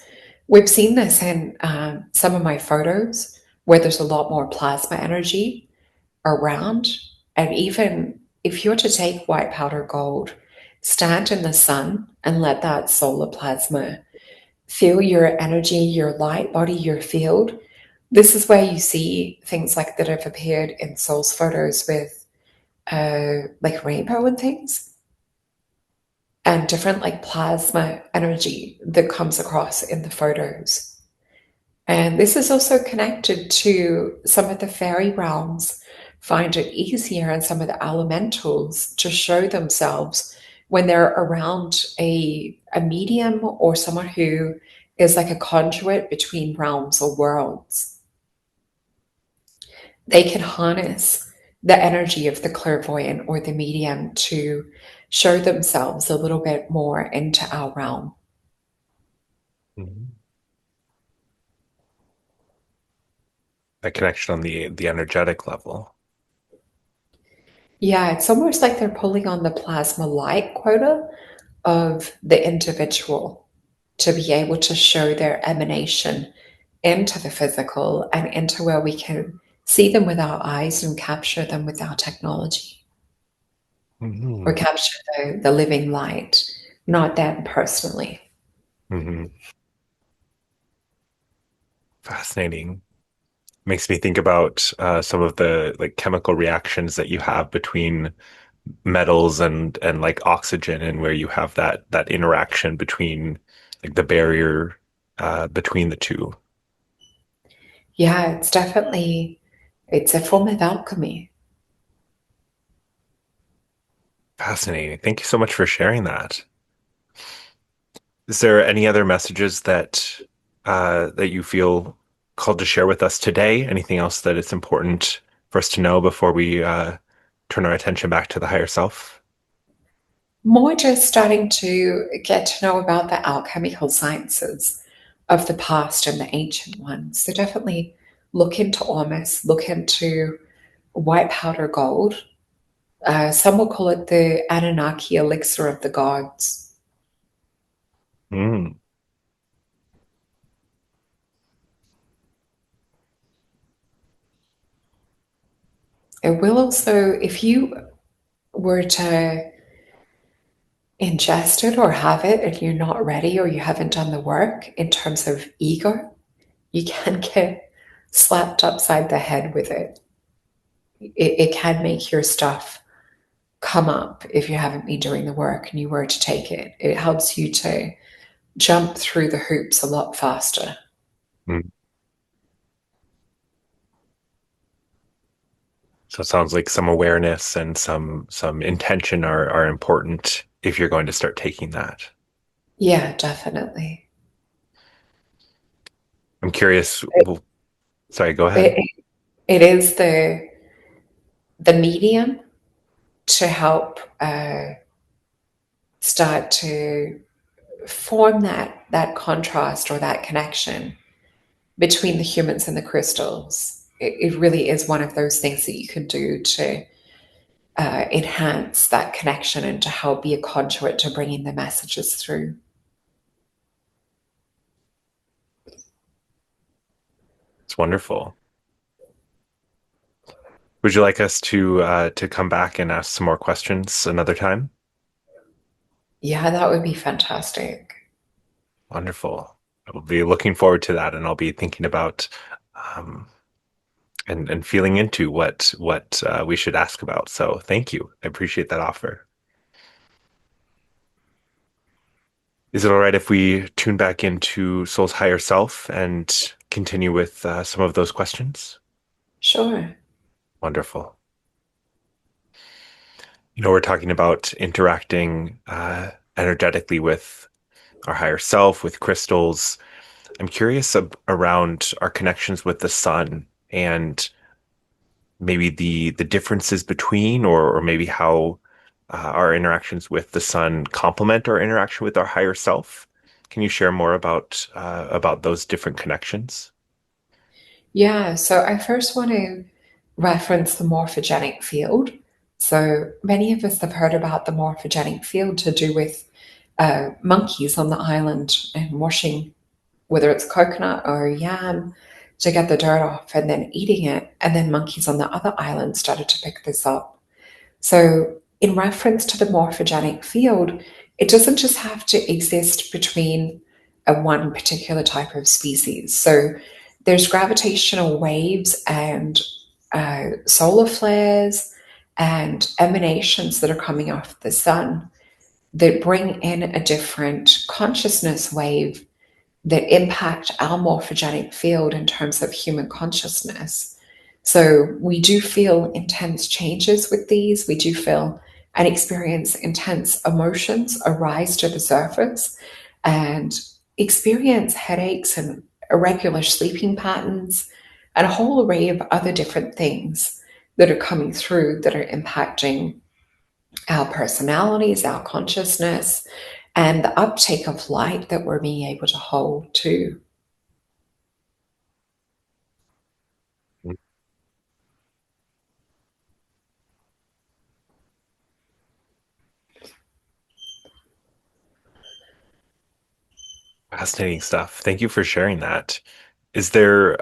We've seen this in some of my photos where there's a lot more plasma energy around. And even if you're to take white powder gold, stand in the sun and let that solar plasma feel your energy, your light body, your field. This is where you see things like that have appeared in Soul's photos with like rainbow and things and different like plasma energy that comes across in the photos. And this is also connected to some of the fairy realms find it easier and some of the elementals to show themselves when they're around a medium or someone who is like a conduit between realms or worlds. They can harness the energy of the clairvoyant or the medium to show themselves a little bit more into our realm. Mhm. That connection on the energetic level. Yeah, it's almost like they're pulling on the plasma light quota of the individual to be able to show their emanation into the physical and into where we can see them with our eyes and capture them with our technology or Hmm. capture the living light, not them personally. Hmm. Fascinating. Makes me think about some of the like chemical reactions that you have between metals and like oxygen, and where you have that interaction between like the barrier between the two. Yeah, it's definitely it's a form of alchemy. Fascinating. Thank you so much for sharing that. Is there any other messages that you feel called to share with us today? Anything else that it's important for us to know before we turn our attention back to the higher self? More just starting to get to know about the alchemical sciences of the past and the ancient ones. So definitely look into ormus, look into white powder gold. Some will call it the Anunnaki elixir of the gods. Mm. It will also, if you were to ingest it or have it, if you're not ready or you haven't done the work in terms of ego, you can get slapped upside the head with it. It can make your stuff come up if you haven't been doing the work and you were to take it. It helps you to jump through the hoops a lot faster. Mm. So it sounds like some awareness and some intention are important if you're going to start taking that. Yeah, definitely. I'm curious. It, Well, sorry, go ahead. it, it is the medium to help start to form that contrast or that connection between the humans and the crystals. It really is one of those things that you can do to enhance that connection and to help be a conduit to bringing the messages through. It's wonderful. Would you like us to come back and ask some more questions another time? Yeah, that would be fantastic. Wonderful. I will be looking forward to that, and I'll be thinking about um, and feeling into what we should ask about. So thank you. I appreciate that offer. Is it all right if we tune back into Soul's higher self and continue with some of those questions? Sure. Wonderful. We're talking about interacting energetically with our higher self, with crystals. I'm curious around our connections with the sun and maybe the differences between, or maybe how our interactions with the sun complement our interaction with our higher self. Can you share more about those different connections? Yeah, so I first want to reference the morphogenic field. So many of us have heard about the morphogenic field to do with monkeys on the island and washing, whether it's coconut or yam, to get the dirt off and then eating it. And then monkeys on the other island started to pick this up. So, in reference to the morphogenic field, it doesn't just have to exist between a one particular type of species. So, there's gravitational waves and solar flares and emanations that are coming off the sun that bring in a different consciousness wave that impact our morphogenic field in terms of human consciousness. So we do feel intense changes with these. We do feel and experience intense emotions arise to the surface and experience headaches and irregular sleeping patterns and a whole array of other different things that are coming through that are impacting our personalities, our consciousness, and the uptake of light that we're being able to hold too. Fascinating stuff. Thank you for sharing that. Is there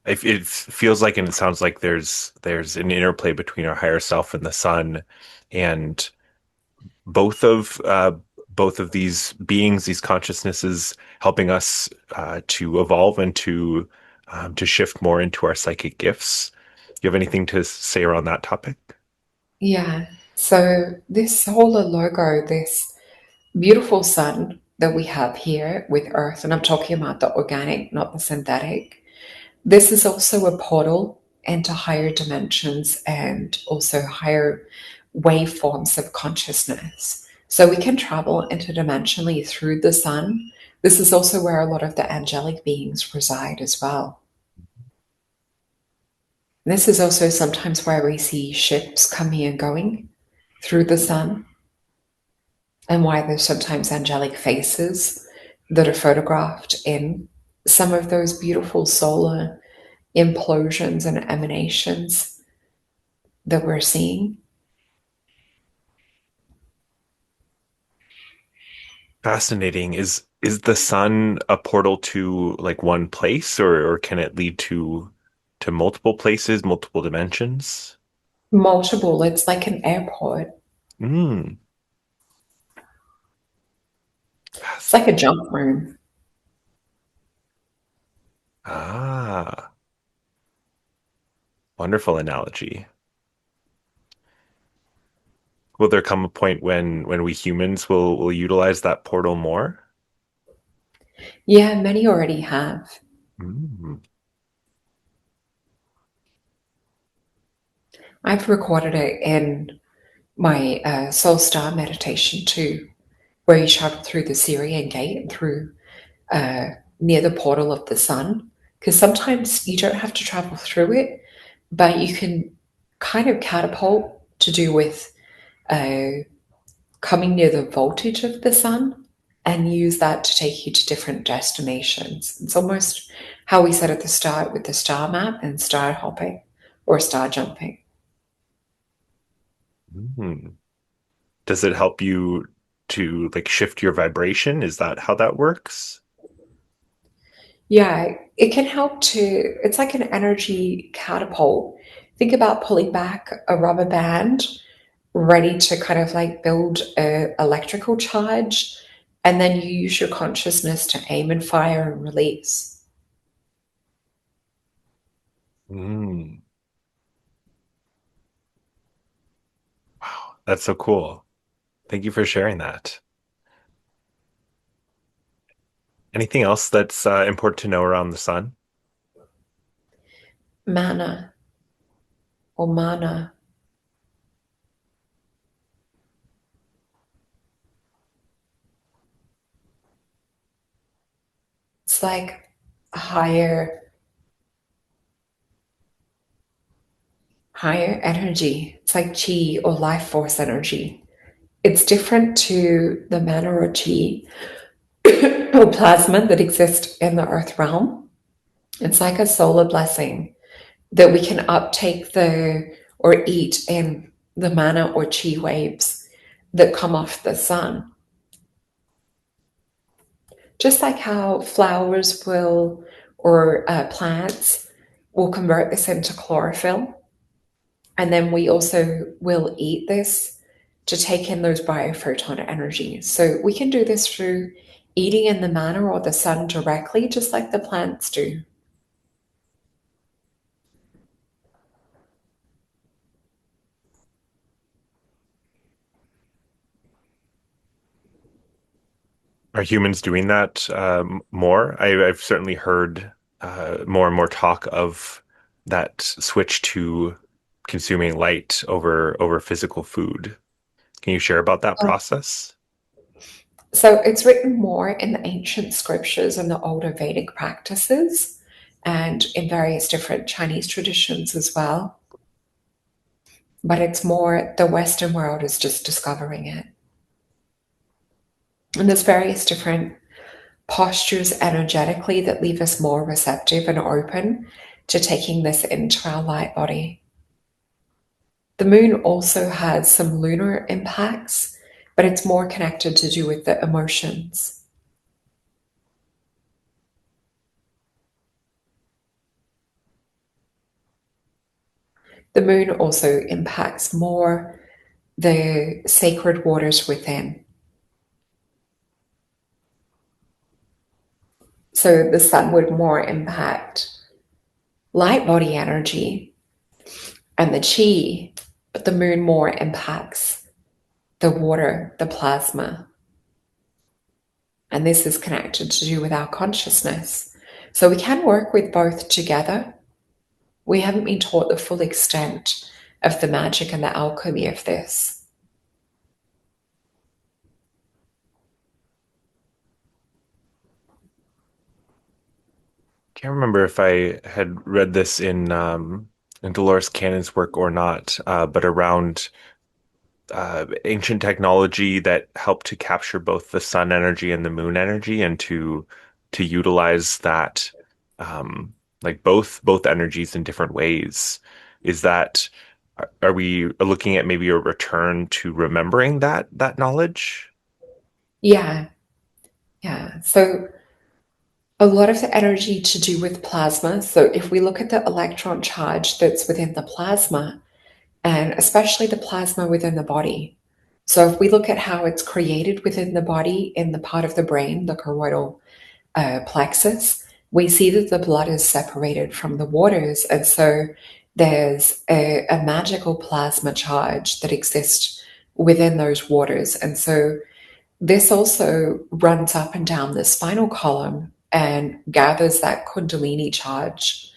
it feels like and it sounds like there's an interplay between our higher self and the sun, and both of uh, both of these beings, these consciousnesses, helping us to evolve and to shift more into our psychic gifts. Do you have anything to say around that topic? Yeah. So this solar logo, this beautiful sun that we have here with Earth, and I'm talking about the organic, not the synthetic. This is also a portal into higher dimensions and also higher waveforms of consciousness. So we can travel interdimensionally through the sun. This is also where a lot of the angelic beings reside as well. This is also sometimes where we see ships coming and going through the sun, and why there's sometimes angelic faces that are photographed in some of those beautiful solar implosions and emanations that we're seeing. Fascinating. Is the sun a portal to like one place, or can it lead to multiple places, multiple dimensions? Multiple, it's like an airport, Mm, it's like a fascinating. jump room. Ah, wonderful analogy. Will there come a point when we humans will utilize that portal more? Yeah, many already have. Mm, I've recorded it in my soul star meditation too, where you travel through the Syrian gate and through uh, near the portal of the sun, because sometimes you don't have to travel through it, but you can kind of catapult to do with uh, coming near the voltage of the sun and use that to take you to different destinations. It's almost how we said at the start with the star map and star hopping or star jumping. Hmm. Does it help you to like shift your vibration? Is that how that works? Yeah, it can help to, it's like an energy catapult. Think about pulling back a rubber band ready to kind of like build a electrical charge, and then you use your consciousness to aim and fire and release. Mm. Wow, that's so cool. Thank you for sharing that. Anything else that's important to know around the sun? Mana or mana, it's like a higher energy. It's like chi or life force energy. It's different to the mana or chi or plasma that exist in the earth realm. It's like a solar blessing that we can uptake the or eat in the mana or chi waves that come off the sun. Just like how flowers will or plants will convert this into chlorophyll. And then we also will eat this to take in those biophoton energies. So we can do this through eating in the mana or the sun directly, just like the plants do. Are humans doing that more? I've certainly heard more and more talk of that switch to consuming light over physical food. Can you share about that process? So it's written more in the ancient scriptures and the older Vedic practices and in various different Chinese traditions as well. But it's more the Western world is just discovering it. And there's various different postures energetically that leave us more receptive and open to taking this into our light body. The moon also has some lunar impacts, but it's more connected to do with the emotions. The moon also impacts more the sacred waters within. So the sun would more impact light body energy and the chi, but the moon more impacts the water, the plasma. And this is connected to do with our consciousness. So we can work with both together. We haven't been taught the full extent of the magic and the alchemy of this. Can't remember if I had read this in Dolores Cannon's work or not, but around ancient technology that helped to capture both the sun energy and the moon energy, and to utilize that like both energies in different ways. Is that are we looking at maybe a return to remembering that knowledge? Yeah, yeah. So a lot of the energy to do with plasma. So if we look at the electron charge that's within the plasma, and especially the plasma within the body. So if we look at how it's created within the body in the part of the brain, the choroidal plexus, we see that the blood is separated from the waters. And so there's a magical plasma charge that exists within those waters. And so this also runs up and down the spinal column and gathers that Kundalini charge.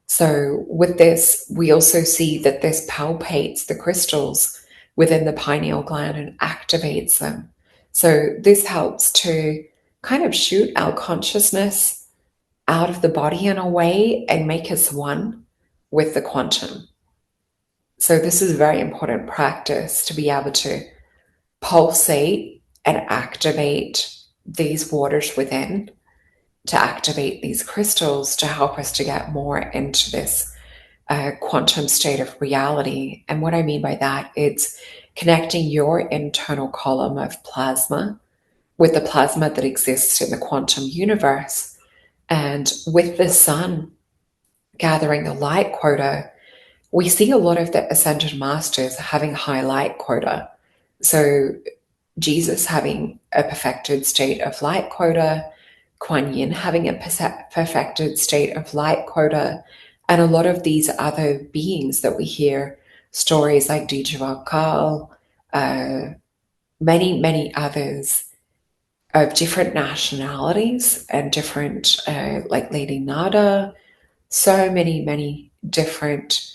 So, with this, we also see that this palpates the crystals within the pineal gland and activates them. So, this helps to kind of shoot our consciousness out of the body in a way and make us one with the quantum. So this is a very important practice to be able to pulsate and activate these waters within, to activate these crystals to help us to get more into this quantum state of reality. And what I mean by that, it's connecting your internal column of plasma with the plasma that exists in the quantum universe. And with the sun gathering the light quota, we see a lot of the ascended masters having high light quota. So Jesus having a perfected state of light quota, Kuan Yin having a perfected state of light quota, and a lot of these other beings that we hear stories like Dijawakal, many others of different nationalities and different, like Lady Nada, so many different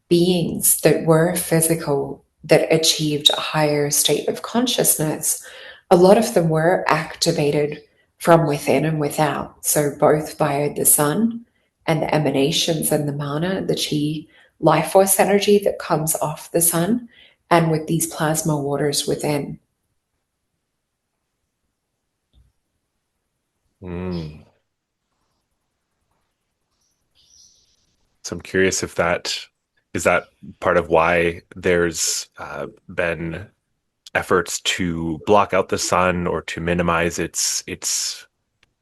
beings that were physical that achieved a higher state of consciousness. A lot of them were activated from within and without. So, both via the sun and the emanations and the mana, the chi life force energy that comes off the sun, and with these plasma waters within. Mm. So I'm curious if that is that part of why there's been efforts to block out the sun or to minimize its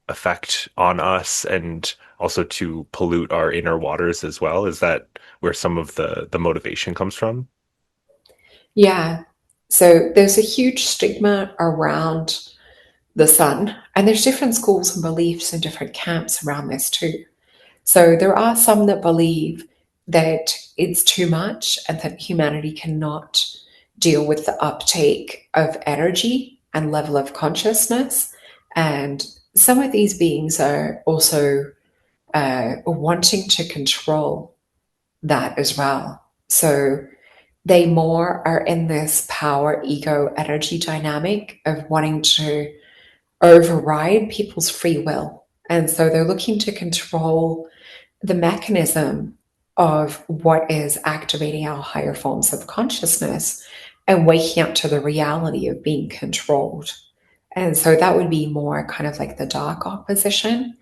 effect on us and also to pollute our inner waters as well. Is that where some of the motivation comes from? Yeah. So, there's a huge stigma around the sun, and there's different schools and beliefs and different camps around this too. So there are some that believe that it's too much and that humanity cannot deal with the uptake of energy and level of consciousness. And some of these beings are also wanting to control that as well. So they more are in this power ego energy dynamic of wanting to override people's free will. And so they're looking to control the mechanism of what is activating our higher forms of consciousness and waking up to the reality of being controlled. And so that would be more kind of like the dark opposition.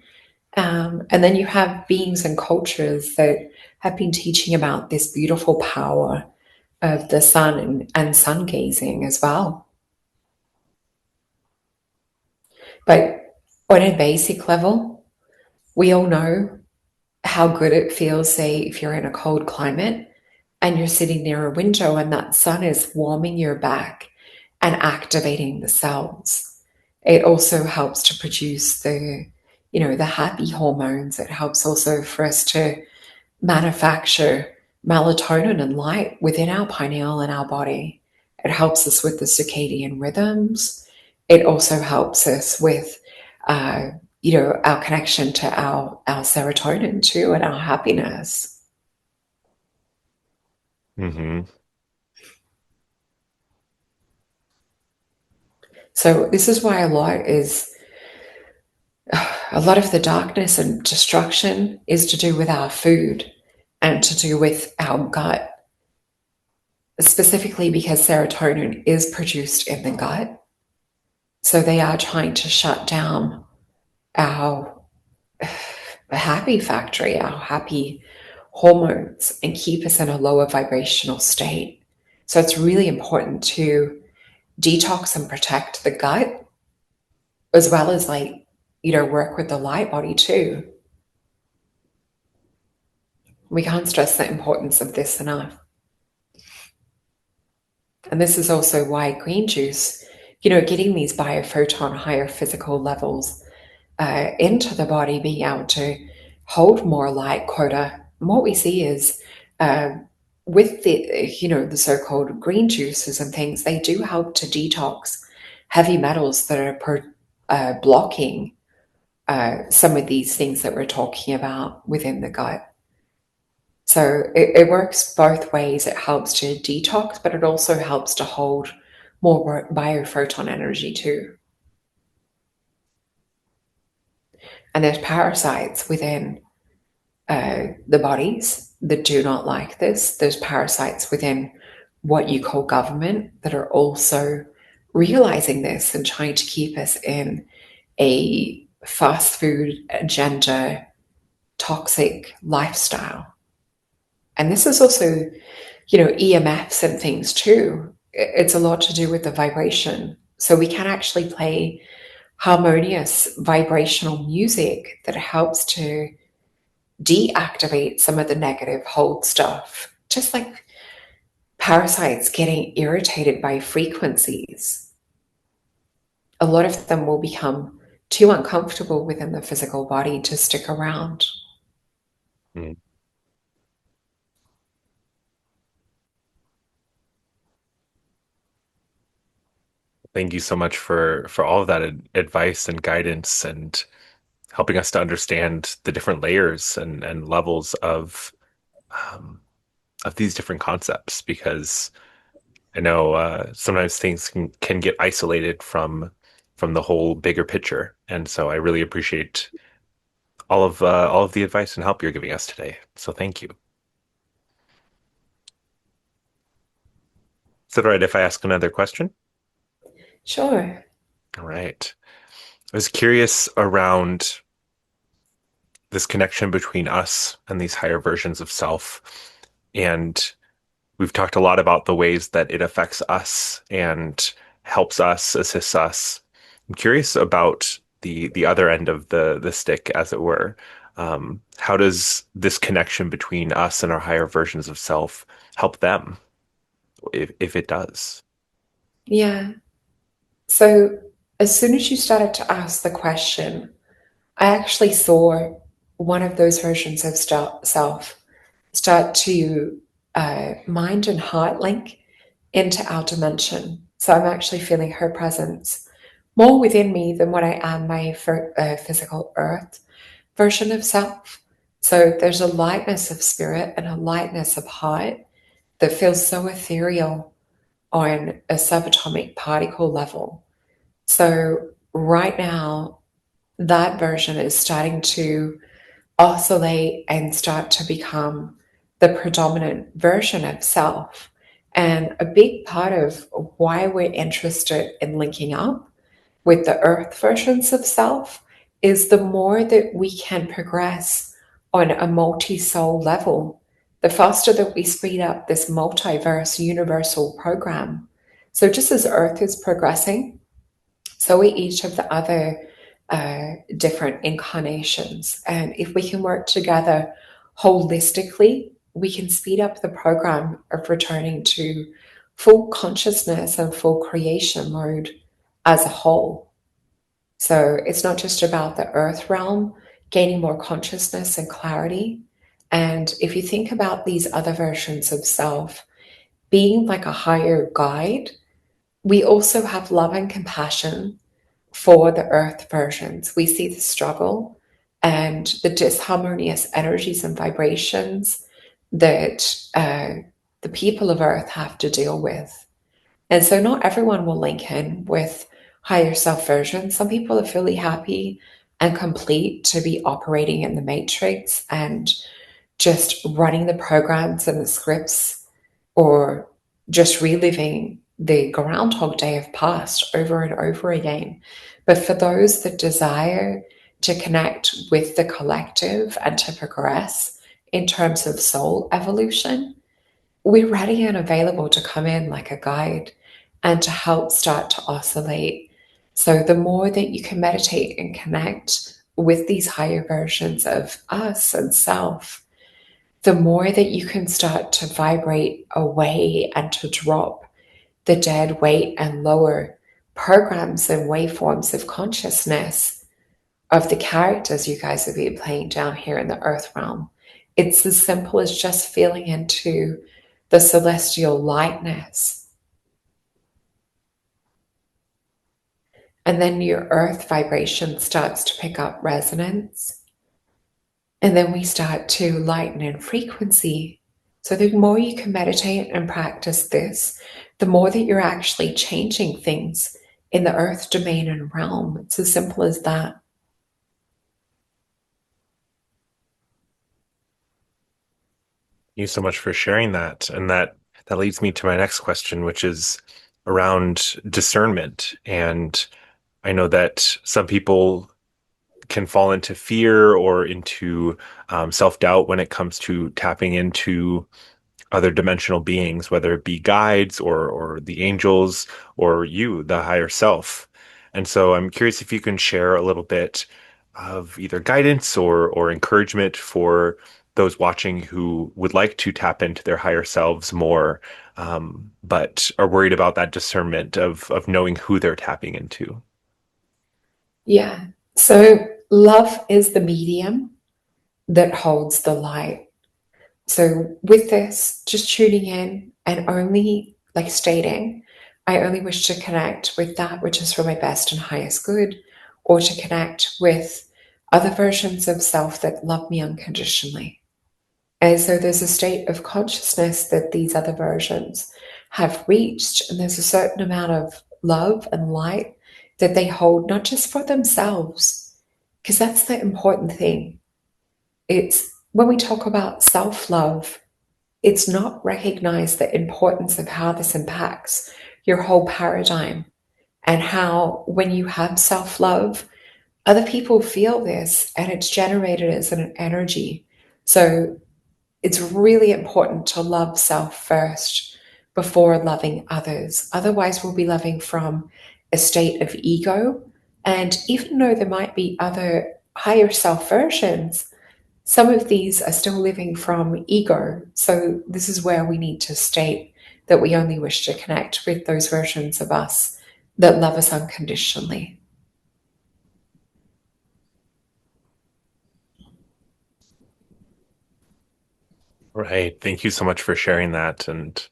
And then you have beings and cultures that have been teaching about this beautiful power of the sun and sun gazing as well. But on a basic level, we all know how good it feels, say, if you're in a cold climate and you're sitting near a window and that sun is warming your back and activating the cells. It also helps to produce the happy hormones. It helps also for us to manufacture melatonin and light within our pineal and our body. It helps us with the circadian rhythms. It also helps us with our connection to our serotonin too and our happiness. Hmm. So this is why a lot of the darkness and destruction is to do with our food and to do with our gut, specifically because serotonin is produced in the gut. So they are trying to shut down our happy factory, our happy hormones, and keep us in a lower vibrational state. So it's really important to detox and protect the gut as well as work with the light body too. We can't stress the importance of this enough. And this is also why green juice, getting these biophoton higher physical levels into the body, being able to hold more light quota. And what we see is with the so-called green juices and things, they do help to detox heavy metals that are blocking some of these things that we're talking about within the gut. So it works both ways. It helps to detox, but it also helps to hold more biophoton energy too. And there's parasites within the bodies that do not like this, those parasites within what you call government that are also realizing this and trying to keep us in a fast food agenda, toxic lifestyle. And this is also, EMFs and things too. It's a lot to do with the vibration. So we can actually play harmonious vibrational music that helps to deactivate some of the negative hold stuff. Just like parasites getting irritated by frequencies, a lot of them will become too uncomfortable within the physical body to stick around. Mm. Thank you so much for all of that advice and guidance and helping us to understand the different layers and levels um, of these different concepts because I know sometimes things can get isolated from the whole bigger picture, and so I really appreciate all of the advice and help you're giving us today. So thank you. Is it all right if I ask another question? Sure. All right. I was curious around this connection between us and these higher versions of self, and we've talked a lot about the ways that it affects us and helps us, assists us. I'm curious about the other end of the stick, as it were. How does this connection between us and our higher versions of self help them, if it does? Yeah. So as soon as you started to ask the question, I actually saw one of those versions of self start to mind and heart link into our dimension. So I'm actually feeling her presence more within me than what I am my physical earth version of self. So there's a lightness of spirit and a lightness of heart that feels so ethereal on a subatomic particle level. So right now, that version is starting to oscillate and start to become the predominant version of self. And a big part of why we're interested in linking up with the earth versions of self is the more that we can progress on a multi soul level, the faster that we speed up this multiverse universal program. So, just as earth is progressing, so are each of the other different incarnations. And if we can work together holistically, we can speed up the program of returning to full consciousness and full creation mode as a whole. So it's not just about the earth realm gaining more consciousness and clarity. And if you think about these other versions of self being like a higher guide, we also have love and compassion for the earth versions. We see the struggle and the disharmonious energies and vibrations that the people of earth have to deal with. And so not everyone will link in with higher self version. Some people are fully happy and complete to be operating in the matrix and just running the programs and the scripts or just reliving the Groundhog Day of past over and over again. But for those that desire to connect with the collective and to progress in terms of soul evolution, we're ready and available to come in like a guide and to help start to oscillate. So the more that you can meditate and connect with these higher versions of us and self, the more that you can start to vibrate away and to drop the dead weight and lower programs and waveforms of consciousness of the characters you guys have been playing down here in the earth realm. It's as simple as just feeling into the celestial lightness. And then your earth vibration starts to pick up resonance. And then we start to lighten in frequency. So the more you can meditate and practice this, the more that you're actually changing things in the earth domain and realm. It's as simple as that. You so much for sharing that. And that leads me to my next question, which is around discernment. And I know that some people can fall into fear or into self-doubt when it comes to tapping into other dimensional beings, whether it be guides or the angels or you, the higher self. And so I'm curious if you can share a little bit of either guidance or encouragement for those watching who would like to tap into their higher selves more, but are worried about that discernment of knowing who they're tapping into. Yeah. So love is the medium that holds the light. So with this, just tuning in and only like stating, I only wish to connect with that which is for my best and highest good, or to connect with other versions of self that love me unconditionally. And so there's a state of consciousness that these other versions have reached, and there's a certain amount of love and light that they hold, not just for themselves, because that's the important thing. It's when we talk about self love, it's not recognize the importance of how this impacts your whole paradigm, and how when you have self love, other people feel this and it's generated as an energy. So it's really important to love self first before loving others. Otherwise, we'll be loving from a state of ego. And even though there might be other higher self versions, some of these are still living from ego. So, this is where we need to state that we only wish to connect with those versions of us that love us unconditionally. Right. Thank you so much for sharing that. And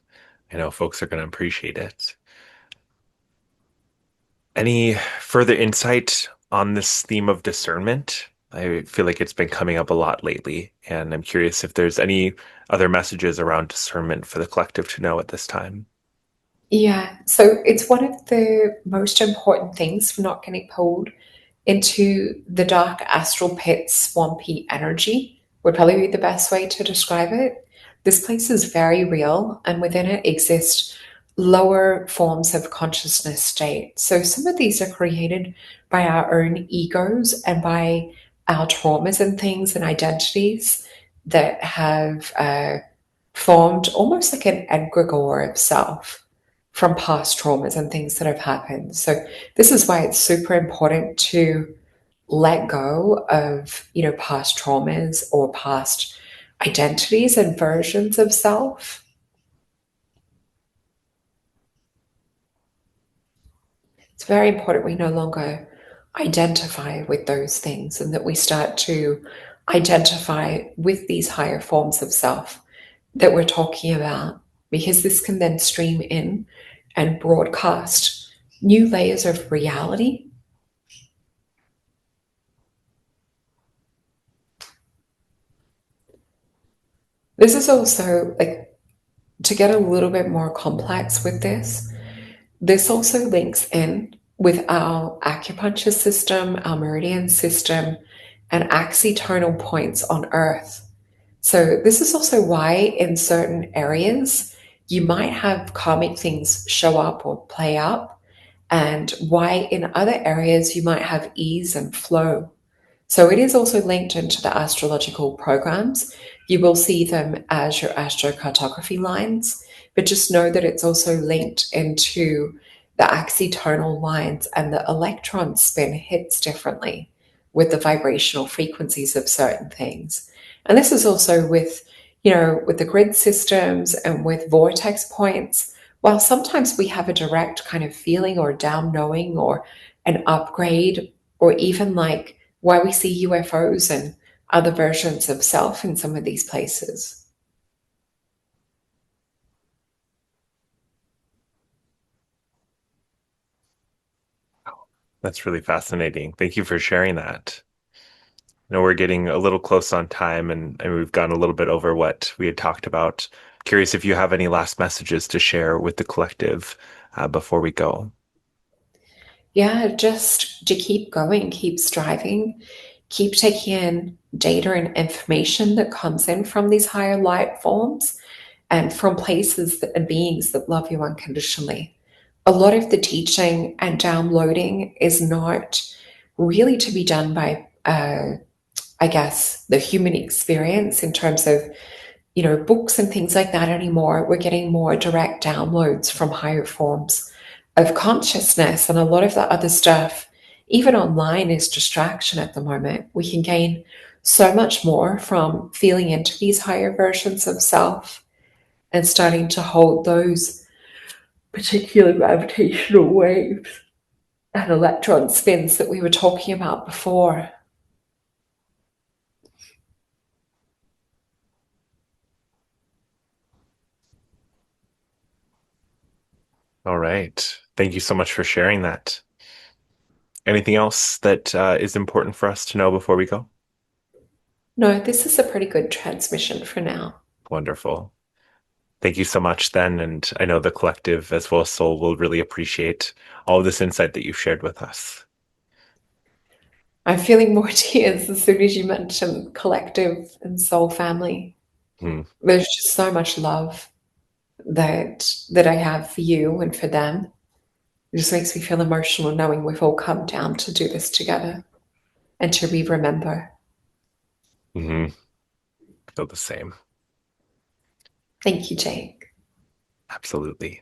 I know folks are going to appreciate it. Any further insight on this theme of discernment? I feel like it's been coming up a lot lately, and I'm curious if there's any other messages around discernment for the collective to know at this time. Yeah, so it's one of the most important things for not getting pulled into the dark astral pit swampy energy, would probably be the best way to describe it. This place is very real, and within it exist lower forms of consciousness state. So some of these are created by our own egos and by our traumas and things and identities that have formed almost like an egregore of self from past traumas and things that have happened. So this is why it's super important to let go of, past traumas or past identities and versions of self. It's very important we no longer identify with those things and that we start to identify with these higher forms of self that we're talking about, because this can then stream in and broadcast new layers of reality. This is also like, to get a little bit more complex with this, this also links in with our acupuncture system, our meridian system, and axi-tonal points on Earth. So, this is also why in certain areas you might have karmic things show up or play up, and why in other areas you might have ease and flow. So it is also linked into the astrological programs. You will see them as your astrocartography lines, but just know that it's also linked into the axitonal lines, and the electron spin hits differently with the vibrational frequencies of certain things. And this is also with, with the grid systems and with vortex points. While sometimes we have a direct kind of feeling or down knowing or an upgrade, or even like why we see UFOs and other versions of self in some of these places. That's really fascinating. Thank you for sharing that. I know we're getting a little close on time and we've gone a little bit over what we had talked about. Curious if you have any last messages to share with the collective before we go. Yeah, just to keep going, keep striving, keep taking in data and information that comes in from these higher light forms and from places and beings that love you unconditionally. A lot of the teaching and downloading is not really to be done by, I guess, the human experience in terms of, books and things like that anymore. We're getting more direct downloads from higher forms of consciousness, and a lot of that other stuff, even online, is distraction at the moment. We can gain so much more from feeling into these higher versions of self and starting to hold those particular gravitational waves and electron spins that we were talking about before. All right. Thank you so much for sharing that. Anything else that is important for us to know before we go? No, this is a pretty good transmission for now. Wonderful. Thank you so much, then. And I know the collective as well as soul will really appreciate all of this insight that you've shared with us. I'm feeling more tears as soon as you mentioned collective and soul family. Hmm. There's just so much love that I have for you and for them. It just makes me feel emotional knowing we've all come down to do this together and to remember. Hmm. Feel the same. Thank you, Jake. Absolutely.